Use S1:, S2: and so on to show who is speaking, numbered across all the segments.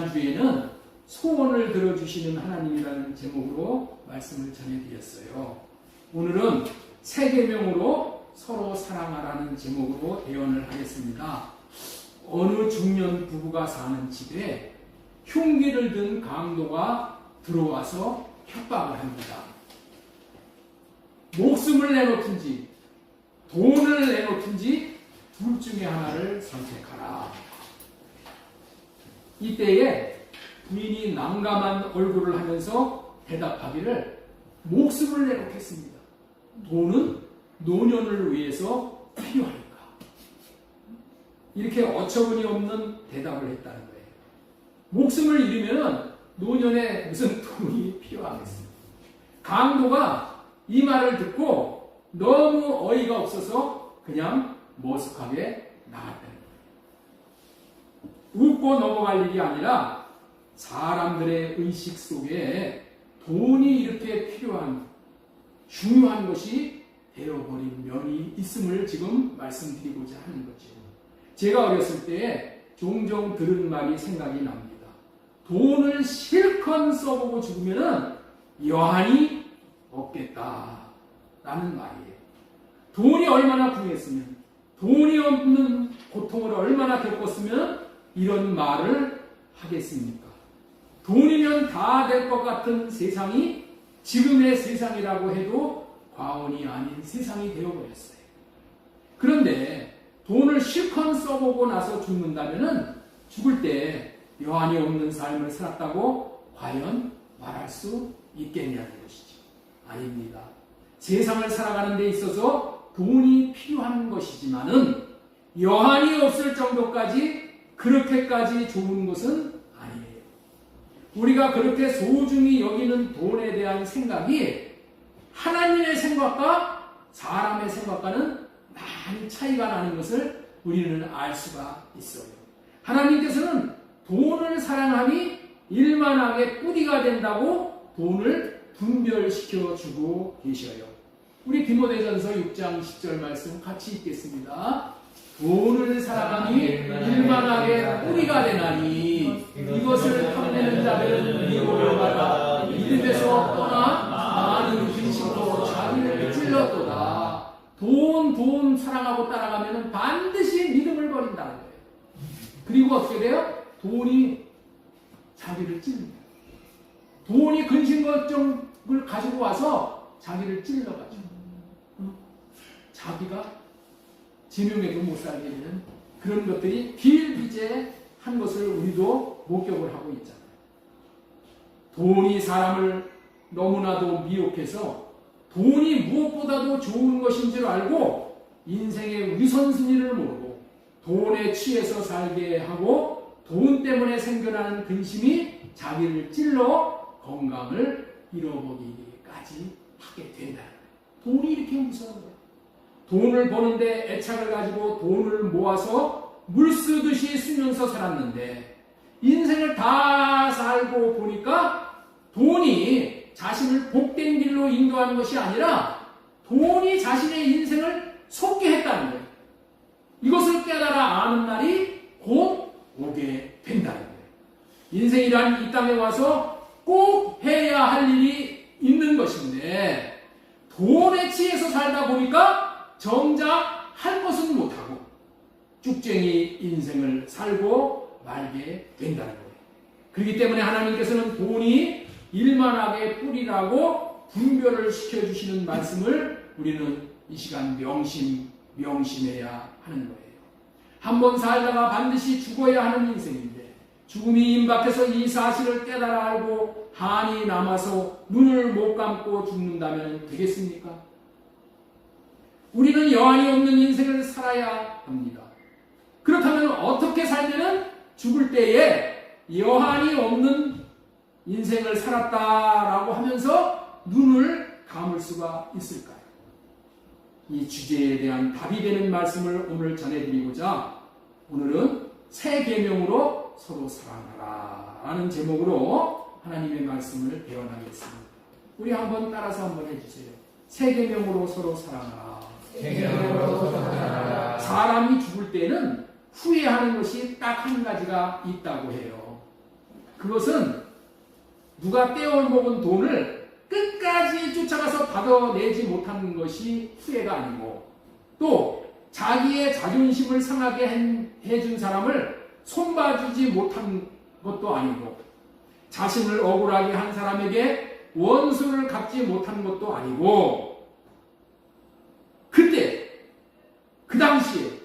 S1: 지난주에는 소원을 들어주시는 하나님이라는 제목으로 말씀을 전해드렸어요. 오늘은 새 계명으로 서로 사랑하라는 제목으로 대언을 하겠습니다. 어느 중년 부부가 사는 집에 흉기를 든 강도가 들어와서 협박을 합니다. 목숨을 내놓든지 돈을 내놓든지 둘 중에 하나를 선택하라. 이때에 부인이 난감한 얼굴을 하면서 대답하기를 목숨을 내놓겠습니다. 돈은 노년을 위해서 필요하니까. 이렇게 어처구니 없는 대답을 했다는 거예요. 목숨을 잃으면 노년에 무슨 돈이 필요하겠습니까? 강도가 이 말을 듣고 너무 어이가 없어서 그냥 머쓱하게 나갔다는 거예요. 웃고 넘어갈 일이 아니라 사람들의 의식 속에 돈이 이렇게 필요한 중요한 것이 되어버린 면이 있음을 지금 말씀드리고자 하는 거죠. 제가 어렸을 때 종종 들은 말이 생각이 납니다. 돈을 실컷 써보고 죽으면 여한이 없겠다라는 말이에요. 돈이 얼마나 궁했으면, 돈이 없는 고통을 얼마나 겪었으면 이런 말을 하겠습니까? 돈이면 다 될 것 같은 세상이 지금의 세상이라고 해도 과언이 아닌 세상이 되어버렸어요. 그런데 돈을 실컷 써보고 나서 죽는다면 죽을 때 여한이 없는 삶을 살았다고 과연 말할 수 있겠냐는 것이죠. 아닙니다. 세상을 살아가는 데 있어서 돈이 필요한 것이지만은 여한이 없을 정도까지 그렇게까지 좋은 것은 아니에요. 우리가 그렇게 소중히 여기는 돈에 대한 생각이 하나님의 생각과 사람의 생각과는 많이 차이가 나는 것을 우리는 알 수가 있어요. 하나님께서는 돈을 사랑함이 일만하게 뿌리가 된다고 돈을 분별시켜 주고 계셔요. 우리 디모데전서 6장 10절 말씀 같이 읽겠습니다. 돈을 사랑함이 일만하게 뿌리가 되나니 이것을 탐내는 자들은 미혹을 받아 믿음에서 떠나 많은 근심으로 자기를 찔렀도다. 돈 사랑하고 따라가면 반드시 믿음을 버린다는 거예요. 그리고 어떻게 돼요? 돈이 자기를 찔릅니다. 돈이 근심 걱정을 가지고 와서 자기를 찔러가지고 자기가 지명에도 못 살게 되는 그런 것들이 비일비재한 것을 우리도 목격을 하고 있잖아요. 돈이 사람을 너무나도 미혹해서 돈이 무엇보다도 좋은 것인 줄 알고 인생의 우선순위를 모르고 돈에 취해서 살게 하고 돈 때문에 생겨나는 근심이 자기를 찔러 건강을 잃어버리기까지 하게 된다. 돈이 이렇게 무서운 거예요. 돈을 버는데 애착을 가지고 돈을 모아서 물 쓰듯이 쓰면서 살았는데 인생을 다 살고 보니까 돈이 자신을 복된 길로 인도하는 것이 아니라 돈이 자신의 인생을 속게 했다는 거예요. 이것을 깨달아 아는 날이 곧 오게 된다는 거예요. 인생이란 이 땅에 와서 꼭 해야 할 일이 있는 것인데 돈에 취해서 살다 보니까 정작 할 것은 못하고 쭉쟁이 인생을 살고 말게 된다는 거예요. 그렇기 때문에 하나님께서는 돈이 일만하게 뿌리라고 분별을 시켜주시는 말씀을 우리는 이 시간 명심해야 하는 거예요. 한번 살다가 반드시 죽어야 하는 인생인데 죽음이 임박해서 이 사실을 깨달아 알고 한이 남아서 눈을 못 감고 죽는다면 되겠습니까? 우리는 여한이 없는 인생을 살아야 합니다. 그렇다면 어떻게 살면 죽을 때에 여한이 없는 인생을 살았다라고 하면서 눈을 감을 수가 있을까요? 이 주제에 대한 답이 되는 말씀을 오늘 전해드리고자 오늘은 새 계명으로 서로 사랑하라 라는 제목으로 하나님의 말씀을 배워나겠습니다. 우리 한번 따라서 한번 해주세요. 새 계명으로 서로 사랑하라. 사람이 죽을 때는 후회하는 것이 딱 한 가지가 있다고 해요. 그것은 누가 떼어먹은 돈을 끝까지 쫓아가서 받아내지 못한 것이 후회가 아니고, 또 자기의 자존심을 상하게 해준 사람을 손봐주지 못한 것도 아니고, 자신을 억울하게 한 사람에게 원수를 갚지 못한 것도 아니고, 그때 그 당시에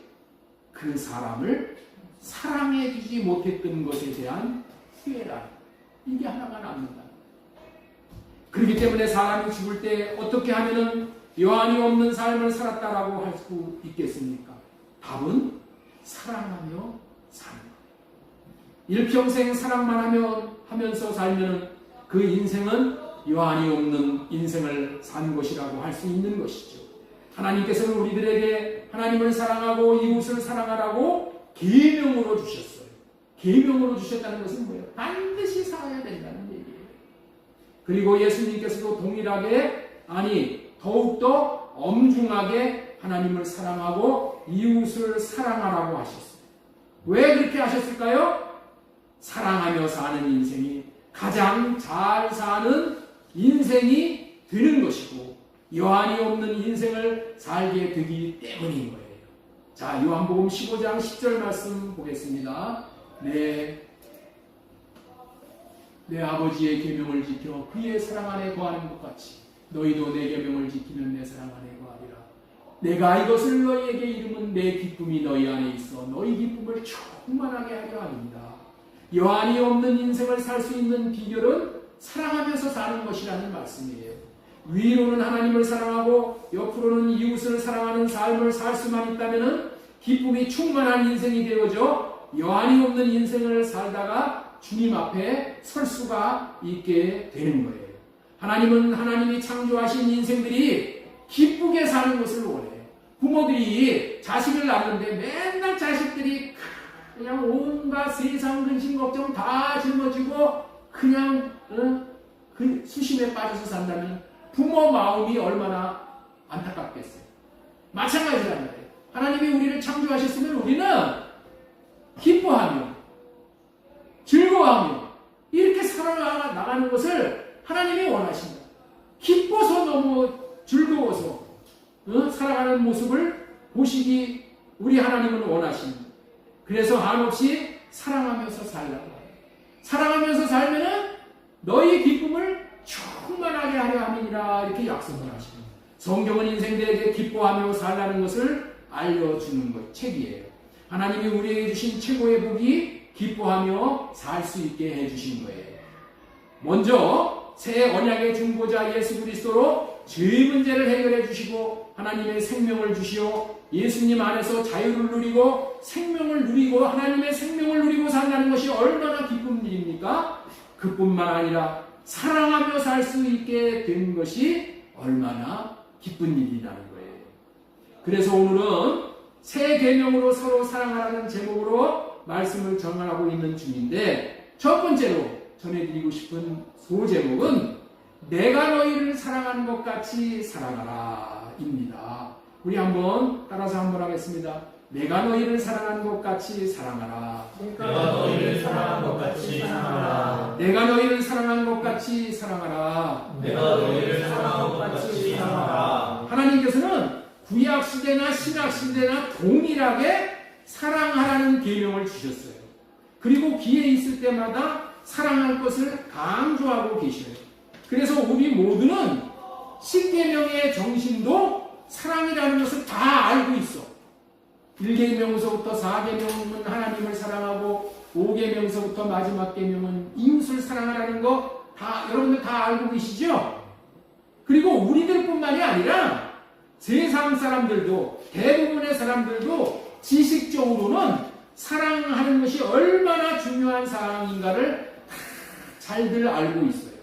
S1: 그 사람을 사랑해주지 못했던 것에 대한 후회라, 이게 하나가 남는다. 그렇기 때문에 사람이 죽을 때 어떻게 하면은 여한이 없는 삶을 살았다라고 할 수 있겠습니까? 답은 사랑하며 사는 것. 일평생 사랑만 하면서 살면은 그 인생은 여한이 없는 인생을 산 것이라고 할 수 있는 것이죠. 하나님께서는 우리들에게 하나님을 사랑하고 이웃을 사랑하라고 계명으로 주셨어요. 계명으로 주셨다는 것은 뭐예요? 반드시 살아야 된다는 얘기예요. 그리고 예수님께서도 동일하게, 더욱더 엄중하게 하나님을 사랑하고 이웃을 사랑하라고 하셨어요. 왜 그렇게 하셨을까요? 사랑하며 사는 인생이 가장 잘 사는 인생이 되는 것이고, 여한이 없는 인생을 살게 되기 때문인 거예요. 자, 요한복음 15장 10절 말씀 보겠습니다. 내 아버지의 계명을 지켜 그의 사랑 안에 거하는 것 같이 너희도 내 계명을 지키면 내 사랑 안에 거하리라. 내가 이것을 너희에게 이름은 내 기쁨이 너희 안에 있어 너희 기쁨을 충만하게 하려 합니다. 여한이 없는 인생을 살 수 있는 비결은 사랑하면서 사는 것이라는 말씀이에요. 위로는 하나님을 사랑하고 옆으로는 이웃을 사랑하는 삶을 살 수만 있다면 기쁨이 충만한 인생이 되어져 여한이 없는 인생을 살다가 주님 앞에 설 수가 있게 되는 거예요. 하나님은 하나님이 창조하신 인생들이 기쁘게 사는 것을 원해요. 부모들이 자식을 낳는데 맨날 자식들이 그냥 온갖 세상 근심 걱정 다 짊어지고 그냥 그 수심에 빠져서 산다면 부모 마음이 얼마나 안타깝겠어요. 마찬가지란 말이에요. 하나님이 우리를 창조하셨으면 우리는 기뻐하며 즐거워하며 이렇게 살아나가는 것을 하나님이 원하신다. 기뻐서 너무 즐거워서 살아가는 모습을 보시기 우리 하나님은 원하십니다. 그래서 한없이 사랑하면서 살라고 해요. 사랑하면서 살면은 너희 기쁨을 충만하게 하려 함이니라 이렇게 약속을 하십니다. 성경은 인생들에게 기뻐하며 살라는 것을 알려주는 것, 책이에요. 하나님이 우리에게 주신 최고의 복이 기뻐하며 살 수 있게 해주신 거예요. 먼저 새 언약의 중보자 예수 그리스도로 죄의 문제를 해결해 주시고 하나님의 생명을 주시어 예수님 안에서 자유를 누리고 생명을 누리고 하나님의 생명을 누리고 산다는 것이 얼마나 기쁜 일입니까? 그뿐만 아니라 사랑하며 살 수 있게 된 것이 얼마나 기쁜 일이라는 거예요. 그래서 오늘은 새 계명으로 서로 사랑하라는 제목으로 말씀을 전하고 있는 중인데, 첫 번째로 전해드리고 싶은 소제목은 내가 너희를 사랑하는 것 같이 사랑하라 입니다. 우리 한번 따라서 한번 하겠습니다. 내가 너희를 사랑하는 것 같이 사랑하라.
S2: 내가 너희를 사랑한 것 같이 사랑하라.
S1: 내가 너희를 사랑한 것 같이 사랑하라.
S2: 내가 너희를 사랑한 것 같이 사랑하라.
S1: 하나님께서는 구약 시대나 신약 시대나 동일하게 사랑하라는 계명을 주셨어요. 그리고 기회 있을 때마다 사랑할 것을 강조하고 계셔요. 그래서 우리 모두는 십계명의 정신도 사랑이라는 것을 다 알고 있어. 1계명서부터 4계명은 하나님을 사랑하고 5계명서부터 마지막 계명은 이웃을 사랑하라는 거 다 여러분들 다 알고 계시죠? 그리고 우리들뿐만이 아니라 세상 사람들도 대부분의 사람들도 지식적으로는 사랑하는 것이 얼마나 중요한 사항인가를 다 잘들 알고 있어요.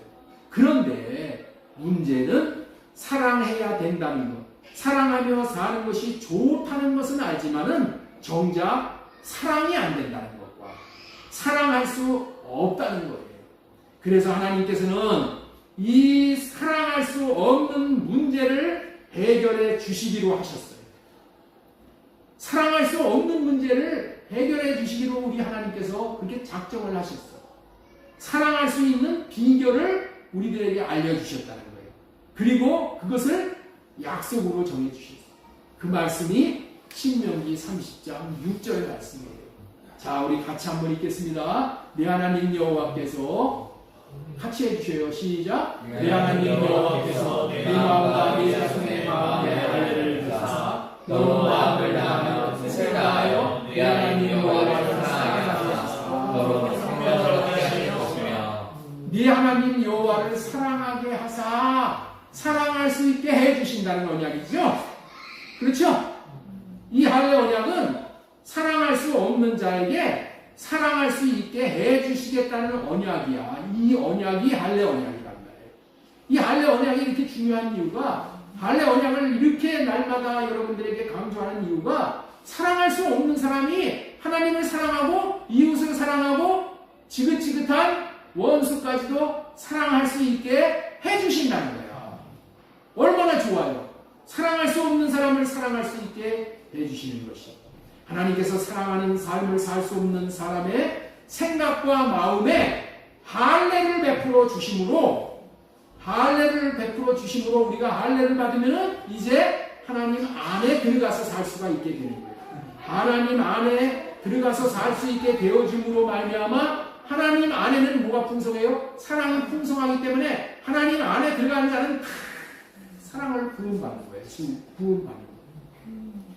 S1: 그런데 문제는 사랑해야 된다는 것, 사랑하며 사는 것이 좋다는 것은 알지만은 정작 사랑이 안 된다는 것과 사랑할 수 없다는 거예요. 그래서 하나님께서는 이 사랑할 수 없는 문제를 해결해 주시기로 하셨어요. 사랑할 수 없는 문제를 해결해 주시기로 우리 하나님께서 그렇게 작정을 하셨어요. 사랑할 수 있는 비결을 우리들에게 알려주셨다는 거예요. 그리고 그것을 약속으로 정해주셨어요. 그 말씀이 신명기 30장 6절 말씀이에요. 자, 우리 같이 한번 읽겠습니다. 내 하나님 여호와께서 같이 해주셔요. 시작. 내 하나님 여호와께서 내 마음과 내 자손의 마음에 할례를 주사 너 마음을 다하여 생각하여 내 하나님 여호와를 사랑하게 하소서.
S2: 너로 생명을 얻게 하실 것이며
S1: 네 하나님 여호와를 사랑하게 하사 사랑할 수 있게 해주신다는 언약이죠. 그렇죠? 이 할례 언약은 사랑할 수 없는 자에게 사랑할 수 있게 해주시겠다는 언약이야. 이 언약이 할례 언약이란 말이에요. 이 할례 언약이 이렇게 중요한 이유가 할례 언약을 이렇게 날마다 여러분들에게 강조하는 이유가 사랑할 수 없는 사람이 하나님을 사랑하고 이웃을 사랑하고 지긋지긋한 원수까지도 사랑할 수 있게 해주신다는 거야. 얼마나 좋아요. 사랑할 수 없는 사람을 사랑할 수 있게 해주시는 것이 하나님께서 사랑하는 삶을 살 수 없는 사람의 생각과 마음에 할례를 베풀어 주심으로 우리가 할례를 받으면 이제 하나님 안에 들어가서 살 수가 있게 되는 거예요. 하나님 안에 들어가서 살 수 있게 되어짐으로 말미암아 하나님 안에는 뭐가 풍성해요? 사랑이 풍성하기 때문에 하나님 안에 들어가는 자는 다 사랑을 부음받는 거예요. 부음받는 거예요.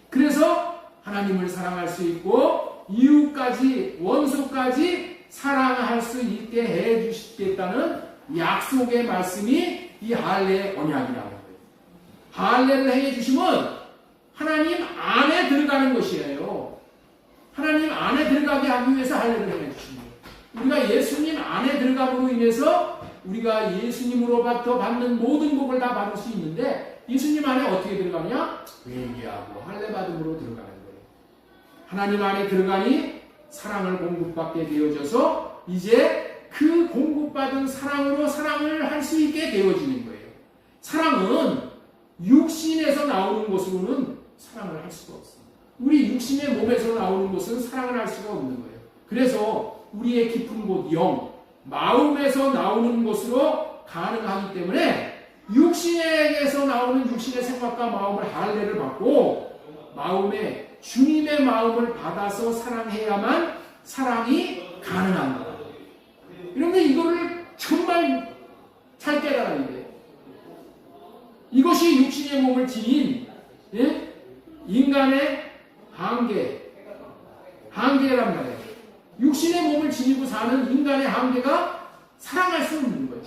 S1: 그래서 하나님을 사랑할 수 있고 이웃까지 원수까지 사랑할 수 있게 해주시겠다는 약속의 말씀이 이 할례 언약이라는 거예요. 할례를 해주시면 하나님 안에 들어가는 것이에요. 하나님 안에 들어가게 하기 위해서 할례를 해주신 거예요. 우리가 예수님 안에 들어감으로 인해서 우리가 예수님으로부터 받는 모든 복을 다 받을 수 있는데 예수님 안에 어떻게 들어가냐? 회개하고 할례 받음으로 들어가는 거예요. 하나님 안에 들어가니 사랑을 공급받게 되어져서 이제 그 공급받은 사랑으로 사랑을 할 수 있게 되어지는 거예요. 사랑은 육신에서 나오는 것으로는 사랑을 할 수가 없습니다. 우리 육신의 몸에서 나오는 것은 사랑을 할 수가 없는 거예요. 그래서 우리의 깊은 곳 영, 마음에서 나오는 것으로 가능하기 때문에 육신에게서 나오는 육신의 생각과 마음을 할례를 받고 마음에 주님의 마음을 받아서 사랑해야만 사랑이 가능한 거예요. 그런데 이거를 정말 잘 깨달아야 돼요. 이것이 육신의 몸을 지닌 인간의 한계란 말이에요. 육신의 몸을 지니고 사는 인간의 한계가 사랑할 수 없는 거예요.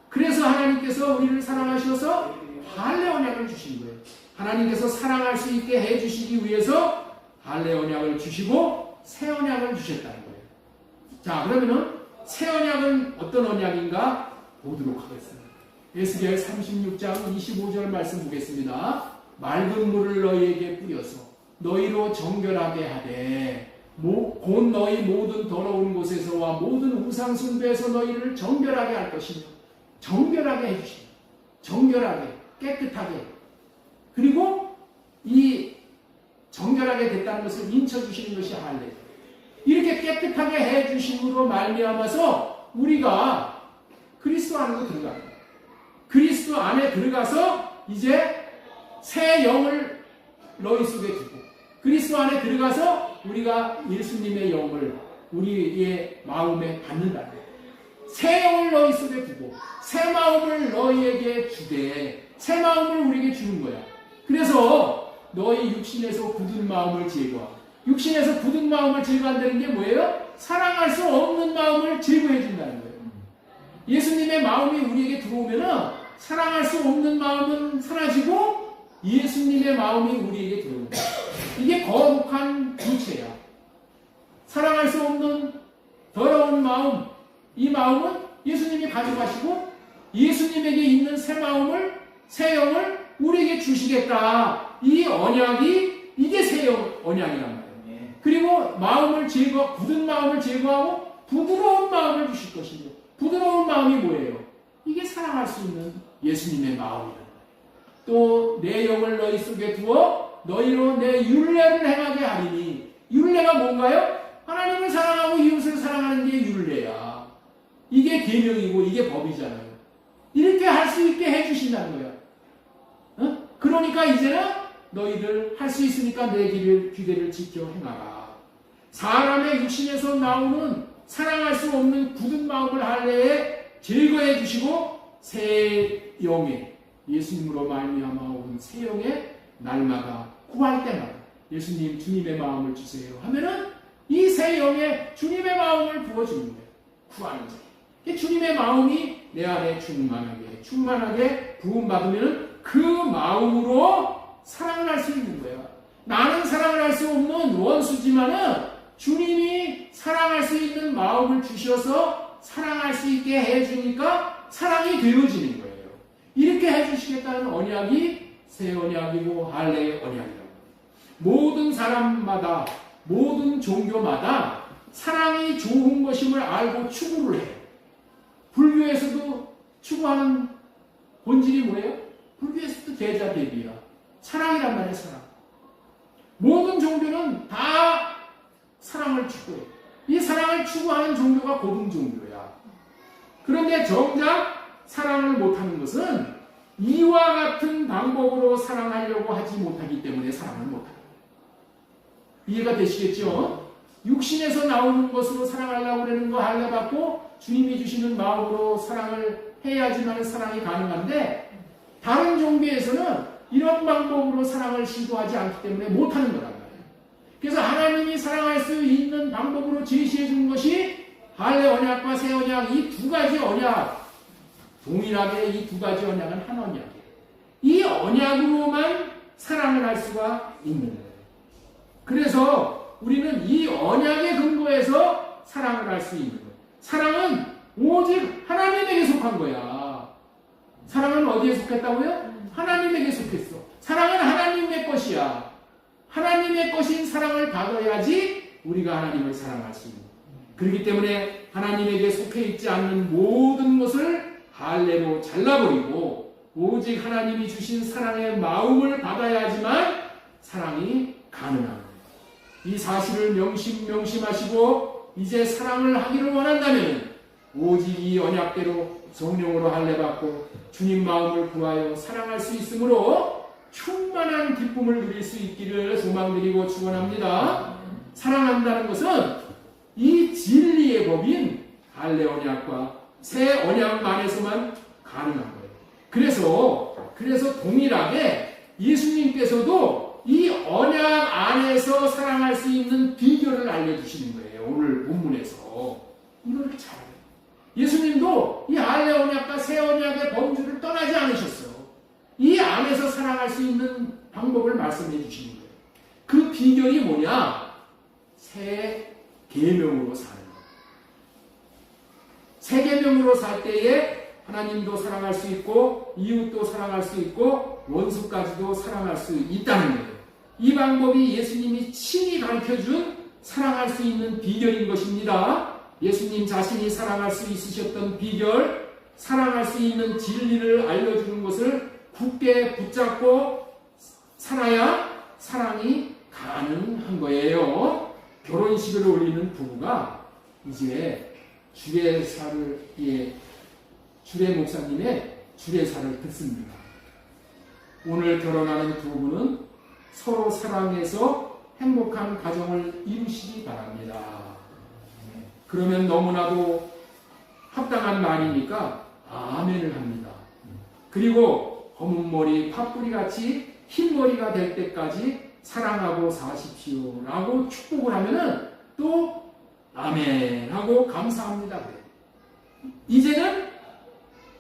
S1: 그래서 하나님께서 우리를 사랑하셔서 할례 언약을 주신 거예요. 하나님께서 사랑할 수 있게 해주시기 위해서 할례 언약을 주시고 새 언약을 주셨다는 거예요. 자, 그러면은 새 언약은 어떤 언약인가 보도록 하겠습니다. 에스겔 36장 25절 말씀 보겠습니다. 맑은 물을 너희에게 뿌려서 너희로 정결하게 하되 곧 너희 모든 더러운 곳에서와 모든 우상 숭배에서 너희를 정결하게 할 것이며 정결하게 해주시며 정결하게 깨끗하게 그리고 이 정결하게 됐다는 것을 인쳐주시는 것이 할례. 이렇게 깨끗하게 해주심으로 말미암아서 우리가 그리스도 안으로 들어갑니다. 그리스도 안에 들어가서 이제 새 영을 너희 속에 두고 그리스도 안에 들어가서 우리가 예수님의 영을 우리의 마음에 받는다. 새 영을 너희 속에 두고 새 마음을 너희에게 주되 새 마음을 우리에게 주는 거야. 그래서 너희 육신에서 굳은 마음을 제거하고 육신에서 굳은 마음을 제거한다는 게 뭐예요? 사랑할 수 없는 마음을 제거해 준다는 거예요. 예수님의 마음이 우리에게 들어오면 사랑할 수 없는 마음은 사라지고 예수님의 마음이 우리에게 들어옵니다. 이게 거룩한 주체야. 사랑할 수 없는 더러운 마음, 이 마음은 예수님이 가져가시고 예수님에게 있는 새 마음을, 새 영을 우리에게 주시겠다. 이 언약이 이게 새 언약이란 말이에요. 그리고 마음을 굳은 마음을 제거하고 부드러운 마음을 주실 것이죠. 부드러운 마음이 뭐예요? 이게 사랑할 수 있는 예수님의 마음이다. 또 내 영을 너희 속에 두어 너희로 내 율례를 행하게 하리니 율례가 뭔가요? 하나님을 사랑하고 이웃을 사랑하는 게 율례야. 이게 계명이고 이게 법이잖아요. 이렇게 할 수 있게 해주신다는 거야. 어? 그러니까 이제는 너희들 할 수 있으니까 내 규례를 지켜 행하라. 사람의 육신에서 나오는 사랑할 수 없는 굳은 마음을 할례에 제거해 주시고 새 영의 예수님으로 말미암아 온 새 영의 날마다 구할 때마다 예수님 주님의 마음을 주세요 하면은 이 새 영의 주님의 마음을 부어주는 거예요. 구하는 거예요. 주님의 마음이 내 안에 충만하게 부음받으면 그 마음으로 사랑을 할 수 있는 거예요. 나는 사랑을 할 수 없는 원수지만은 주님이 사랑할 수 있는 마음을 주셔서 사랑할 수 있게 해주니까 사랑이 되어지는 거예요. 이렇게 해주시겠다는 언약이 새 언약이고 할례의 언약이라고. 모든 사람마다 모든 종교마다 사랑이 좋은 것임을 알고 추구를 해요. 불교에서도 추구하는 본질이 뭐예요? 불교에서도 대자 대비야. 사랑이란 말이에요. 사랑. 모든 종교는 다 사랑을 추구해. 이 사랑을 추구하는 종교가 고등 종교야. 그런데 정작 사랑을 못하는 것은 이와 같은 방법으로 사랑하려고 하지 못하기 때문에 사랑을 못하는 거예요. 이해가 되시겠죠? 육신에서 나오는 것으로 사랑하려고 하는 거 할례 받고 주님이 주시는 마음으로 사랑을 해야지만 사랑이 가능한데 다른 종교에서는 이런 방법으로 사랑을 시도하지 않기 때문에 못하는 거란 말이에요. 그래서 하나님이 사랑할 수 있는 방법으로 제시해 준 것이 할례 언약과 새 언약 이 두 가지 언약, 동일하게 이 두 가지 언약은 한 언약이에요. 이 언약으로만 사랑을 할 수가 있는 거예요. 그래서 우리는 이 언약의 근거에서 사랑을 할 수 있는 거예요. 사랑은 오직 하나님에게 속한 거야. 사랑은 어디에 속했다고요? 하나님에게 속했어. 사랑은 하나님의 것이야. 하나님의 것인 사랑을 받아야지 우리가 하나님을 사랑할 수 있는. 그렇기 때문에 하나님에게 속해 있지 않는 모든 것을 할례로 잘라버리고 오직 하나님이 주신 사랑의 마음을 받아야지만 사랑이 가능한 거예요. 이 사실을 명심하시고 이제 사랑을 하기를 원한다면 오직 이 언약대로 성령으로 할례 받고 주님 마음을 구하여 사랑할 수 있으므로 충만한 기쁨을 누릴 수 있기를 소망드리고 축원합니다. 사랑한다는 것은 이 진리의 법인 할례 언약과 새 언약만에서만 가능한 거예요. 그래서 동일하게 예수님께서도 이 언약 안에서 사랑할 수 있는 비결을 알려주시는 거예요. 오늘 본문에서 이걸 잘 알아요. 예수님도 이 할례 언약과 새 언약의 범주를 떠나지 않으셨어요. 이 안에서 사랑할 수 있는 방법을 말씀해 주시는 거예요. 그 비결이 뭐냐? 새 계명으로 사는 거예요. 새 계명으로 살 때에 하나님도 사랑할 수 있고 이웃도 사랑할 수 있고 원수까지도 사랑할 수 있다는 거예요. 이 방법이 예수님이 친히 가르쳐준 사랑할 수 있는 비결인 것입니다. 예수님 자신이 사랑할 수 있으셨던 비결, 사랑할 수 있는 진리를 알려주는 것을 굳게 붙잡고 살아야 사랑이 가능한 거예요. 결혼식을 올리는 부부가 이제 주례 목사님의 주례사를 듣습니다. 오늘 결혼하는 두 분은 서로 사랑해서 행복한 가정을 이루시기 바랍니다. 그러면 너무나도 합당한 말이니까 아멘을 합니다. 그리고 검은 머리 팥뿌리 같이 흰 머리가 될 때까지 사랑하고 사십시오 라고 축복을 하면은 또 아멘 하고 감사합니다. 이제는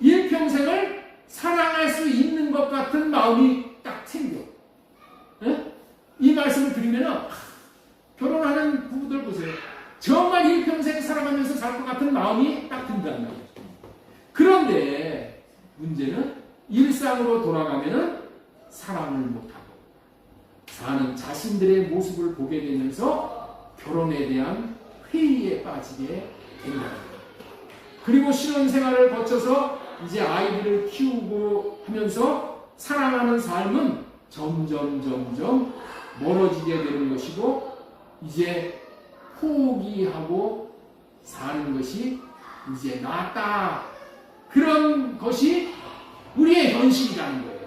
S1: 일평생을 사랑할 수 있는 것 같은 마음이 딱 생겨. 에? 이 말씀을 드리면은 결혼하는 부부들 보세요. 정말 일평생 살아가면서 살 것 같은 마음이 딱 든단 말이에요. 그런데 문제는 일상으로 돌아가면은 사랑을 못하고 사는 자신들의 모습을 보게 되면서 결혼에 대한 회의에 빠지게 된다. 그리고 신혼생활을 거쳐서 이제 아이들을 키우고 하면서 사랑하는 삶은 점점 멀어지게 되는 것이고 이제 포기하고 사는 것이 이제 낫다. 그런 것이 우리의 현실이라는 거예요.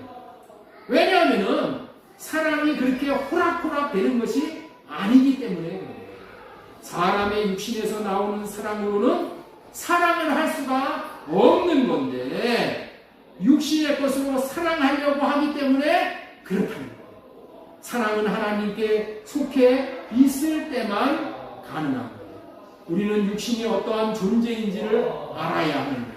S1: 왜냐하면은 사랑이 그렇게 호락호락 되는 것이 아니기 때문에 그래요. 사람의 육신에서 나오는 사랑으로는 사랑을 할 수가 없는 건데 육신의 것으로 사랑하려고 하기 때문에 그렇다는 거예요. 사랑은 하나님께 속해 있을 때만 가능한 거예요. 우리는 육신이 어떠한 존재인지를 알아야 하는 거예요.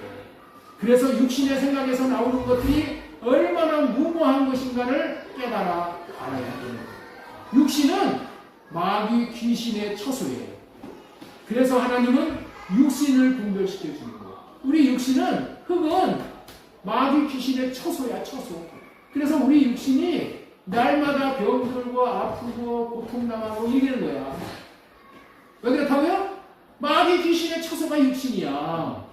S1: 그래서 육신의 생각에서 나오는 것들이 얼마나 무모한 것인가를 깨달아 알아야 되는 거예요. 육신은 마귀 귀신의 처소예요. 그래서 하나님은 육신을 분별시켜 주는 거예요. 우리 육신은 흙은 마귀 귀신의 처소야, 처소. 그래서 우리 육신이 날마다 병들고 아프고 고통당하고 이러는 거야. 왜 그렇다고요? 마귀 귀신의 처소가 육신이야.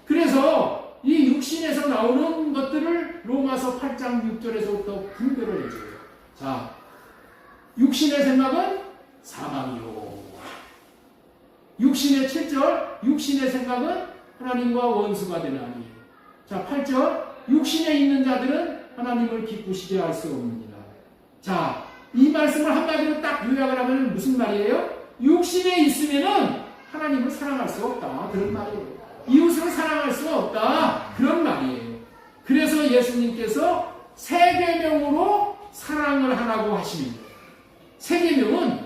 S1: 그래서 이 육신에서 나오는 것들을 로마서 8장 6절에서부터 분별을 해줘요. 자, 육신의 생각은 사망이요. 육신의 7절, 육신의 생각은 하나님과 원수가 되나니. 자, 8절, 육신에 있는 자들은 하나님을 기쁘시게 할 수 없느니라. 자, 이 말씀을 한마디로 딱 요약을 하면 무슨 말이에요? 육신에 있으면은 하나님을 사랑할 수 없다. 그런 말이에요. 이웃을 사랑할 수 없다. 그런 말이에요. 그래서 예수님께서 세계명으로 사랑을 하라고 하시는 거예요. 세계명은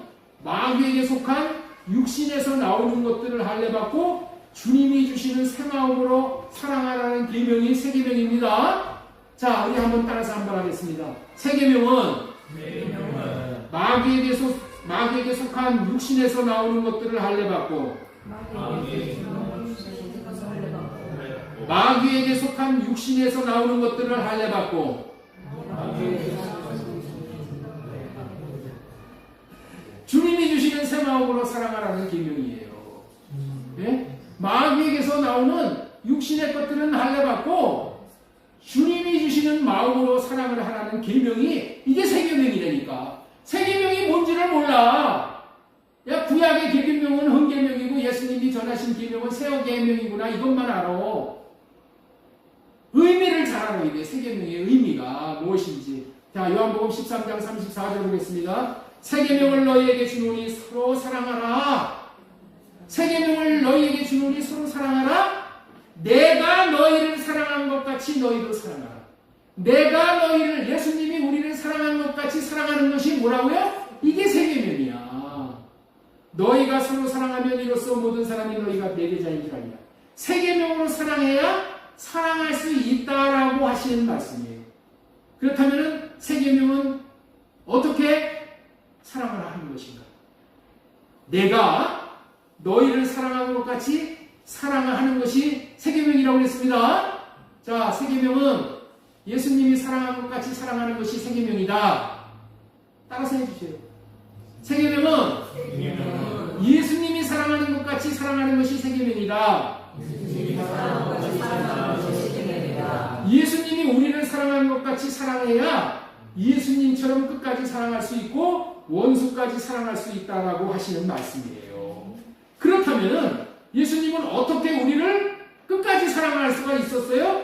S1: 마귀에게 속한 육신에서 나오는 것들을 할례받고 주님이 주시는 새 마음으로 사랑하라는 계명이 세계명입니다. 자, 우리 한번 따라서 한번 하겠습니다. 세계명은 마귀에게 속한 육신에서 나오는 것들을 할례받고 마귀에게 속한 육신에서 나오는 것들을 할례받고 주님이 주시는 새 마음으로 사랑하라는 계명이에요. 네? 마귀에게서 나오는 육신의 것들은 할례받고 주님이 주시는 마음으로 사랑을 하라는 계명이 이게 세계명이라니까. 세계명이 뭔지를 몰라. 야, 구약의 계명은 헌계명이고 예수님이 전하신 계명은 세계명이구나. 이것만 알아. 의미를 잘 알아야 돼. 세계명의 의미가 무엇인지. 자, 요한복음 13장 34절 보겠습니다. 새 계명을 너희에게 주노니 서로 사랑하라. 새 계명을 너희에게 주노니 서로 사랑하라. 내가 너희를 사랑한 것 같이 너희도 사랑하라. 내가 너희를, 예수님이 우리를 사랑한 것 같이 사랑하는 것이 뭐라고요? 이게 새 계명이야. 너희가 서로 사랑하면 이로써 모든 사람이 너희가 내 제자인 줄 알리라. 새 계명으로 사랑해야 사랑할 수 있다라고 하시는 말씀이에요. 그렇다면 새 계명은 어떻게 사랑을 하는 것인가? 내가 너희를 사랑하는 것 같이 사랑을 하는 것이 세계명이라고 했습니다. 자, 세계명은 예수님이 사랑하는 것 같이 사랑하는 것이 세계명이다. 따라서 해주세요. 세계명은 예수님이 사랑하는 것 같이 사랑하는 것이 세계명이다. 예수님이 우리를 사랑하는 것 같이 사랑해야 예수님처럼 끝까지 사랑할 수 있고 원수까지 사랑할 수 있다라고 하시는 말씀이에요. 그렇다면 예수님은 어떻게 우리를 끝까지 사랑할 수가 있었어요?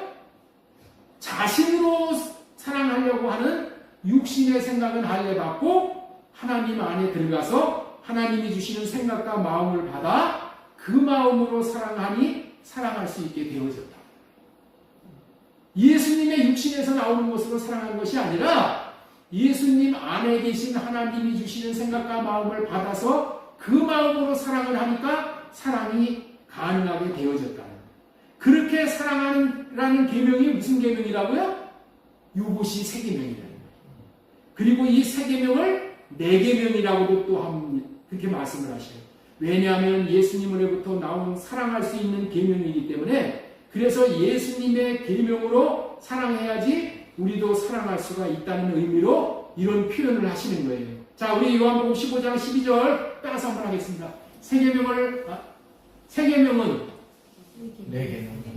S1: 자신으로 사랑하려고 하는 육신의 생각은 할례받고 하나님 안에 들어가서 하나님이 주시는 생각과 마음을 받아 그 마음으로 사랑하니 사랑할 수 있게 되어졌다. 예수님의 육신에서 나오는 것으로 사랑하는 것이 아니라 예수님 안에 계신 하나님이 주시는 생각과 마음을 받아서 그 마음으로 사랑을 하니까 사랑이 가능하게 되어졌다는 거예요. 그렇게 사랑하라는 계명이 무슨 계명이라고요? 이것이 새 계명이라는 거예요. 그리고 이 새 계명을 네 계명이라고도 또 그렇게 말씀을 하셔요. 왜냐하면 예수님으로부터 나온 사랑할 수 있는 계명이기 때문에 그래서 예수님의 계명으로 사랑해야지 우리도 사랑할 수가 있다는 의미로 이런 표현을 하시는 거예요. 자, 우리 요한복음 15장 12절 따라서 한번 하겠습니다. 새 계명은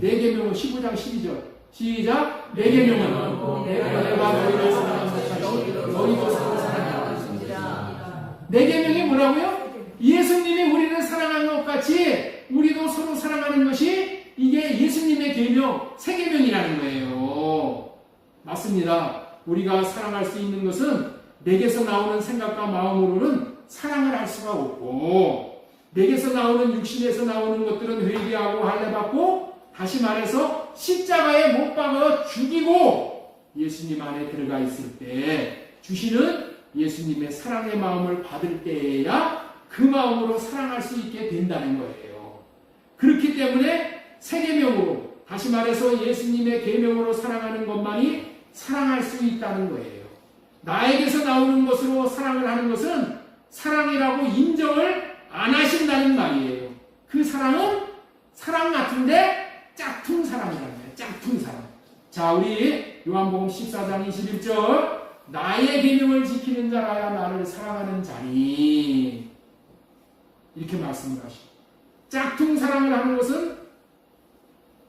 S1: 네 계명은 15장 12절 시작. 네 계명은 내가 너희를 사랑한 것 같이 너희도 서로 사랑하라. 네 계명이 뭐라고요? 예수님이 우리를 사랑한 것 같이 우리도 서로 사랑하는 것이 이게 예수님의 계명, 새 계명이라는 거예요. 맞습니다. 우리가 사랑할 수 있는 것은 내게서 나오는 생각과 마음으로는 사랑을 할 수가 없고, 내게서 나오는 육신에서 나오는 것들은 회개하고 할례받고, 다시 말해서 십자가에 못 박아 죽이고 예수님 안에 들어가 있을 때 주시는 예수님의 사랑의 마음을 받을 때에야 그 마음으로 사랑할 수 있게 된다는 거예요. 그렇기 때문에 새 계명으로, 다시 말해서 예수님의 계명으로 사랑하는 것만이 사랑할 수 있다는 거예요. 나에게서 나오는 것으로 사랑을 하는 것은 사랑이라고 인정을 안 하신다는 말이에요. 그 사랑은 사랑 같은데 짝퉁 사랑이라는 거예요. 짝퉁 사랑. 자, 우리 요한복음 14장 21절, 나의 계명을 지키는 자라야 나를 사랑하는 자니, 이렇게 말씀을 하시고, 짝퉁 사랑을 하는 것은,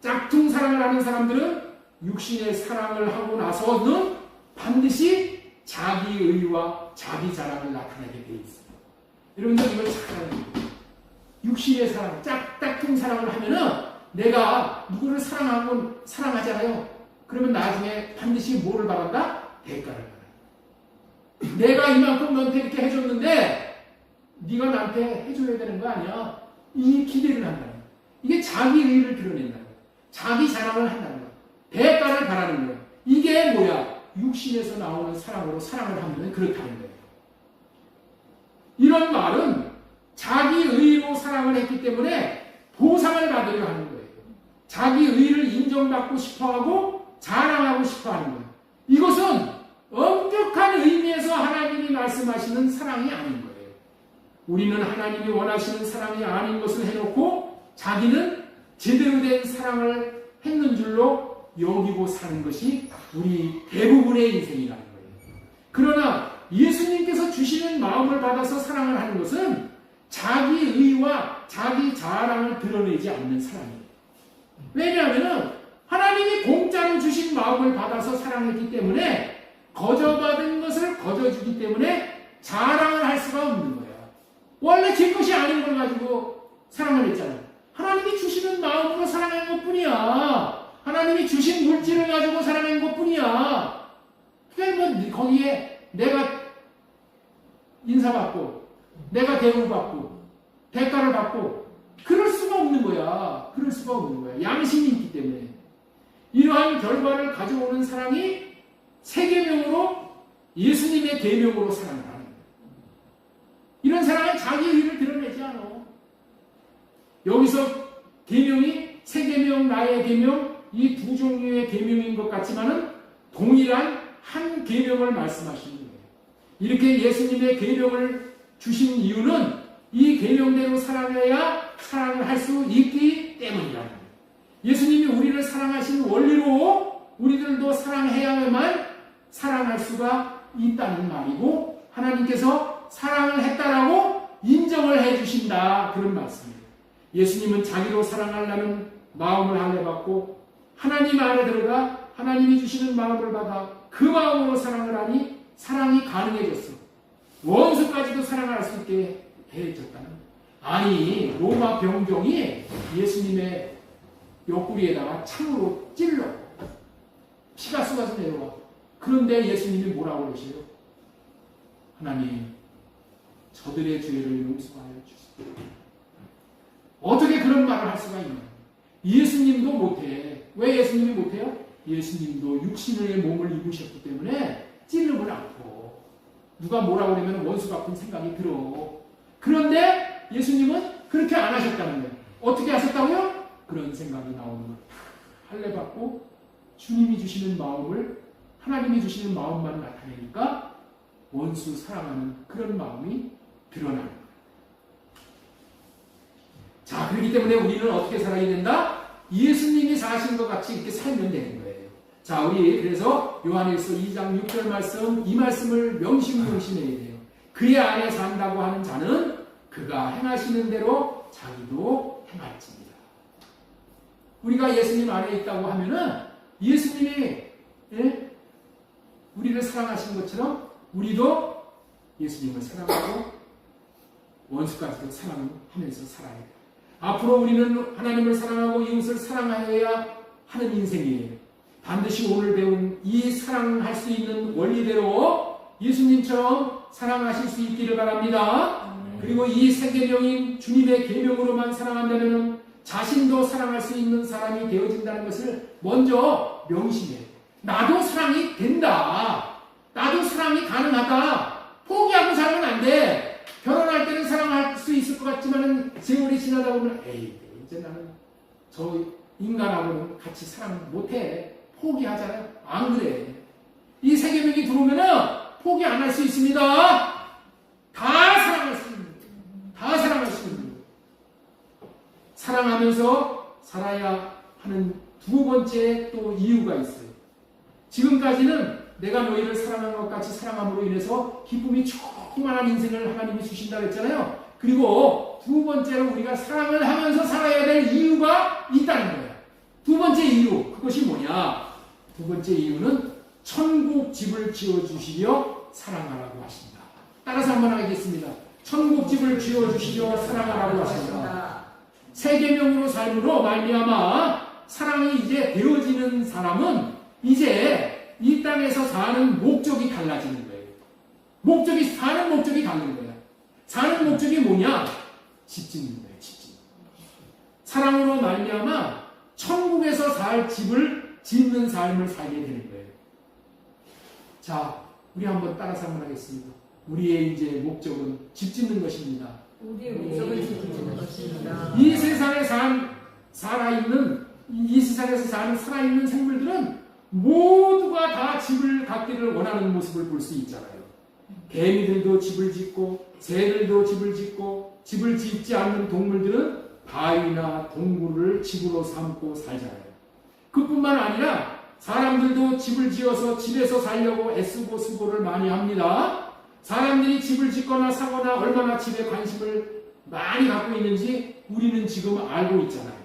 S1: 짝퉁 사랑을 하는 사람들은 육신의 사랑을 하고 나서는 반드시 자기 의와 자기 자랑을 나타내게 되어 있습니다. 여러분들 이걸 잘 알아야 돼요. 육신의 사랑, 짝퉁 사랑을 하면은 내가 누구를 사랑하잖아요. 그러면 나중에 반드시 뭐를 바란다? 대가를 바란다. 내가 이만큼 너한테 이렇게 해줬는데 네가 나한테 해줘야 되는 거 아니야? 이 기대를 한다는 거야. 이게 자기 의를 드러낸다는 거야. 자기 자랑을 한다는 거야. 대가를 바라는 거야. 이게 뭐야? 육신에서 나오는 사랑으로 사랑을 하면 그렇다는 거예요. 이런 말은 자기 의로 사랑을 했기 때문에 보상을 받으려 하는 거예요. 자기 의를 인정받고 싶어하고 자랑하고 싶어하는 거예요. 이것은 엄격한 의미에서 하나님이 말씀하시는 사랑이 아닌 거예요. 우리는 하나님이 원하시는 사랑이 아닌 것을 해놓고 자기는 제대로 된 사랑을 했는 줄로 여기고 사는 것이 우리 대부분의 인생이라는 거예요. 그러나 예수님께서 주시는 마음을 받아서 사랑을 하는 것은 자기 의와 자기 자랑을 드러내지 않는 사랑이에요. 왜냐하면 하나님이 공짜로 주신 마음을 받아서 사랑했기 때문에 거저받은 것을 거저주기 때문에 자랑을 할 수가 없는 거야. 원래 제 것이 아닌 걸 가지고 사랑을 했잖아요. 하나님이 주시는 마음으로 사랑한 것뿐이야. 하나님이 주신 물질을 가지고 사랑한 것뿐이야. 그러니까 뭐 거기에 내가 인사받고 내가 대우받고 대가를 받고 그럴 수가 없는 거야. 그럴 수가 없는 거야. 양심이 있기 때문에. 이러한 결과를 가져오는 사랑이 새 계명으로 예수님의 계명으로 사랑을 하는 거야. 이런 사랑은 자기 의를 드러내지 않아. 여기서 계명이 새 계명, 나의 계명, 이 두 종류의 계명인 것 같지만은 동일한 한 계명을 말씀하시는 거예요. 이렇게 예수님의 계명을 주신 이유는 이 계명대로 사랑해야 사랑을 할 수 있기 때문이라는 거예요. 예수님이 우리를 사랑하신 원리로 우리들도 사랑해야만 사랑할 수가 있다는 말이고, 하나님께서 사랑을 했다라고 인정을 해주신다, 그런 말씀이에요. 예수님은 자기로 사랑하려는 마음을 할례받고 하나님 안에 들어가 하나님이 주시는 마음을 받아 그 마음으로 사랑을 하니 사랑이 가능해졌어. 원수까지도 사랑할 수 있게 해줬다는. 아니, 로마 병정이 예수님의 옆구리에다가 창으로 찔러 피가 쏟아져 내려와. 그런데 예수님이 뭐라고 그러세요? 하나님, 저들의 죄를 용서하여 주세요. 어떻게 그런 말을 할 수가 있냐? 예수님도 못해. 왜 예수님이 못해요? 예수님도 육신의 몸을 입으셨기 때문에 찔름을 않고 누가 뭐라고 그러면 원수 같은 생각이 들어. 그런데 예수님은 그렇게 안 하셨다는 거예요. 어떻게 하셨다고요? 그런 생각이 나오는 거예요. 할례받고 주님이 주시는 마음을, 하나님이 주시는 마음만 나타내니까 원수 사랑하는 그런 마음이 드러나는 거예요. 자, 그렇기 때문에 우리는 어떻게 살아야 된다? 예수님이 사신 것 같이 이렇게 살면 되는 거예요. 자, 우리 그래서 요한일서 2장 6절 말씀, 이 말씀을 명심명심해야 돼요. 그의 안에 산다고 하는 자는 그가 행하시는 대로 자기도 행할지니라. 우리가 예수님 안에 있다고 하면은 예수님이 우리를 사랑하신 것처럼 우리도 예수님을 사랑하고 원수까지도 사랑하면서 살아야 돼요. 앞으로 우리는 하나님을 사랑하고 이웃을 사랑하여야 하는 인생이에요. 반드시 오늘 배운 이 사랑할 수 있는 원리대로 예수님처럼 사랑하실 수 있기를 바랍니다. 그리고 이 세 계명인 주님의 계명으로만 사랑한다면 자신도 사랑할 수 있는 사람이 되어진다는 것을 먼저 명심해요. 나도 사랑이 된다. 나도 사랑이 가능하다. 포기하고 살면 안 돼. 결혼할 때는 사랑할 수 있을 것 같지만 세월이 지나다 보면 에이 이제 나는 저 인간하고는 같이 사랑 못해. 포기하잖아요. 안 그래. 이 세 계명이 들어오면은 포기 안 할 수 있습니다. 다 사랑할 수 있는 거예요. 다 사랑할 수 있는 거예요. 사랑하면서 살아야 하는 두 번째 또 이유가 있어요. 지금까지는 내가 너희를 사랑한 것 같이 사랑함으로 인해서 기쁨이 충만한 인생을 하나님이 주신다고 했잖아요. 그리고 두 번째로 우리가 사랑을 하면서 살아야 될 이유가 있다는 거예요. 두 번째 이유, 그것이 뭐냐? 두 번째 이유는 천국 집을 지어주시려 사랑하라고 하십니다. 따라서 한번 하겠습니다. 천국 집을 지어주시려 사랑하라고 하십니다. 세 계명으로 삶으로 말미암아 사랑이 이제 되어지는 사람은 이제 이 땅에서 사는 목적이 달라지는 거예요. 사는 목적이 다른 거야. 사는 목적이 뭐냐? 집 짓는 거예요. 집 짓는 거예요. 사랑으로 말미암아 천국에서 살 집을 짓는 삶을 살게 되는 거예요. 자, 우리 한번 따라서 한번 하겠습니다. 우리의 이제 목적은 집 짓는 것입니다.
S3: 우리의 목적은 집 짓는 것입니다.
S1: 이 세상에 이 세상에서 사는 살아있는 생물들은 모두가 다 집을 갖기를 원하는 모습을 볼 수 있잖아요. 개미들도 집을 짓고 새들도 집을 짓고 집을 짓지 않는 동물들은 바위나 동굴을 집으로 삼고 살잖아요. 그뿐만 아니라 사람들도 집을 지어서 집에서 살려고 애쓰고 수고를 많이 합니다. 사람들이 집을 짓거나 사거나 얼마나 집에 관심을 많이 갖고 있는지 우리는 지금 알고 있잖아요.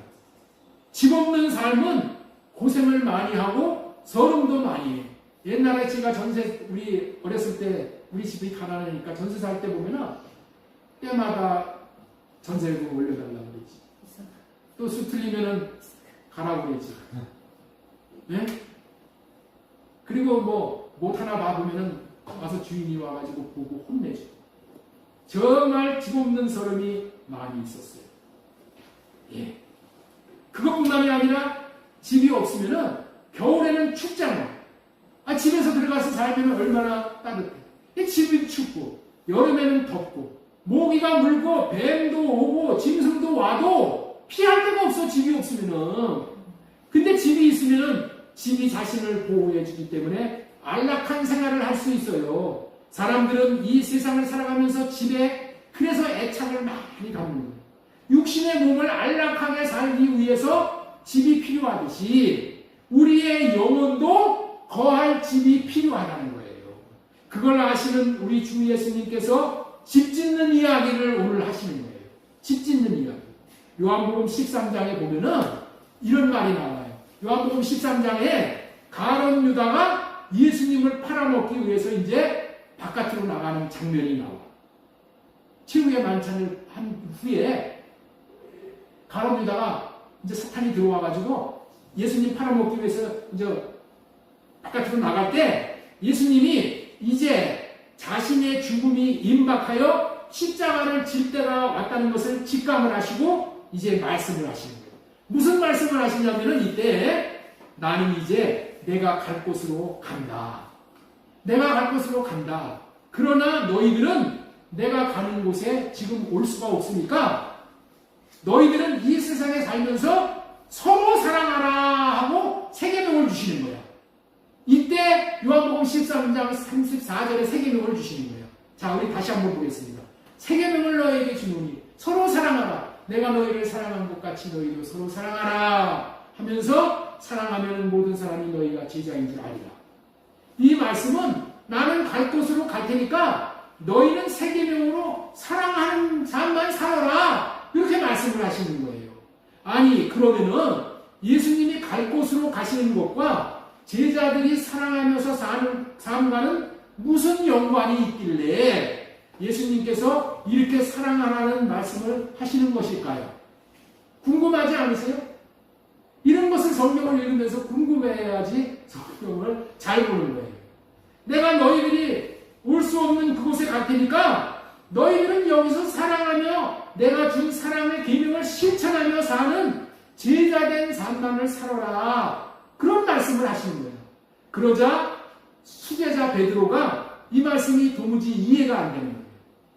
S1: 집 없는 삶은 고생을 많이 하고 서름도 많이 해요. 옛날에 제가 우리 어렸을 때 우리 집이 가난하니까 전세 살 때 보면은 때마다 전세금 올려달라고 그러지. 또 수 틀리면은 가라고 그러지. 네? 그리고 뭐 못 하나 봐보면은 와서 주인이 와가지고 보고 혼내줘. 정말 집 없는 서름이 많이 있었어요. 예. 그것뿐만이 아니라 집이 없으면은 겨울에는 춥잖아. 집에서 들어가서 살면 얼마나 따뜻해. 집이 춥고 여름에는 덥고 모기가 물고 뱀도 오고 짐승도 와도 피할 데가 없어. 집이 없으면은. 근데 집이 있으면은 집이 자신을 보호해 주기 때문에 안락한 생활을 할 수 있어요. 사람들은 이 세상을 살아가면서 집에 그래서 애착을 많이 갖는 거예요. 육신의 몸을 안락하게 살기 위해서 집이 필요하듯이 우리의 영혼도 거할 집이 필요하다는 거예요. 그걸 아시는 우리 주 예수님께서 집 짓는 이야기를 오늘 하시는 거예요. 집 짓는 이야기. 요한복음 13장에 보면은 이런 말이 나와요. 요한복음 13장에 가룟 유다가 예수님을 팔아먹기 위해서 이제 바깥으로 나가는 장면이 나와. 최후의 만찬을 한 후에 가룟 유다가 이제 사탄이 들어와가지고 예수님 팔아먹기 위해서 이제 바깥으로 나갈 때 예수님이 이제 자신의 죽음이 임박하여 십자가를 질 때가 왔다는 것을 직감을 하시고 이제 말씀을 하시는 거예요. 무슨 말씀을 하시냐면은 이때 나는 이제 내가 갈 곳으로 간다. 내가 갈 곳으로 간다. 그러나 너희들은 내가 가는 곳에 지금 올 수가 없으니까 너희들은 이 세상에 살면서 서로 사랑하라 하고 세 계명을 주시는 거야. 이때 요한복음 13장 34절에 세 계명을 주시는 거예요. 자, 우리 다시 한번 보겠습니다. 세 계명을 너희에게 주노니 서로 사랑하라. 내가 너희를 사랑한 것 같이 너희도 서로 사랑하라 하면서 사랑하면 모든 사람이 너희가 제자인 줄 알리라. 이 말씀은 나는 갈 곳으로 갈 테니까 너희는 세 계명으로 사랑하는 삶만 살아라. 이렇게 말씀을 하시는 거예요. 아니 그러면은 예수님이 갈 곳으로 가시는 것과 제자들이 사랑하면서 사는 삶과는 무슨 연관이 있길래 예수님께서 이렇게 사랑하라는 말씀을 하시는 것일까요? 궁금하지 않으세요? 이런 것을 성경을 읽으면서 궁금해야지 성경을 잘 보는 거예요. 내가 너희들이 올 수 없는 그곳에 갈 테니까 너희들은 여기서 사랑하며 내가 준 사랑의 계명을 실천하며 사는 제자된 삶만을 살아라. 그런 말씀을 하시는 거예요. 그러자 수제자 베드로가 이 말씀이 도무지 이해가 안 되는 거예요.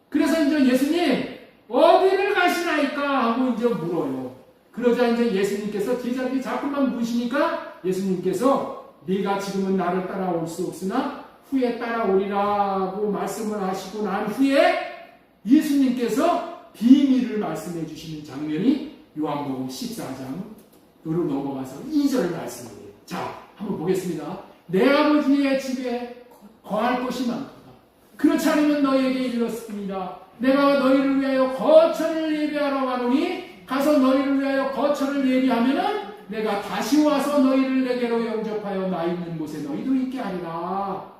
S1: 그래서 이제 예수님 어디를 가시나이까 하고 이제 물어요. 그러자 이제 예수님께서 제자들이 자꾸만 물으시니까 예수님께서 네가 지금은 나를 따라올 수 없으나 후에 따라오리라고 말씀을 하시고 난 후에 예수님께서 비밀을 말씀해 주시는 장면이 요한복음 14장으로 넘어가서 2절 말씀이에요. 자, 한번 보겠습니다. 내 아버지의 집에 거할 것이 많도다. 그렇지 않으면 너희에게 이르렀습니다. 내가 너희를 위하여 거처를 예비하러 가노니 가서 너희를 위하여 거처를 예비하면은 내가 다시 와서 너희를 내게로 영접하여 나 있는 곳에 너희도 있게 하리라.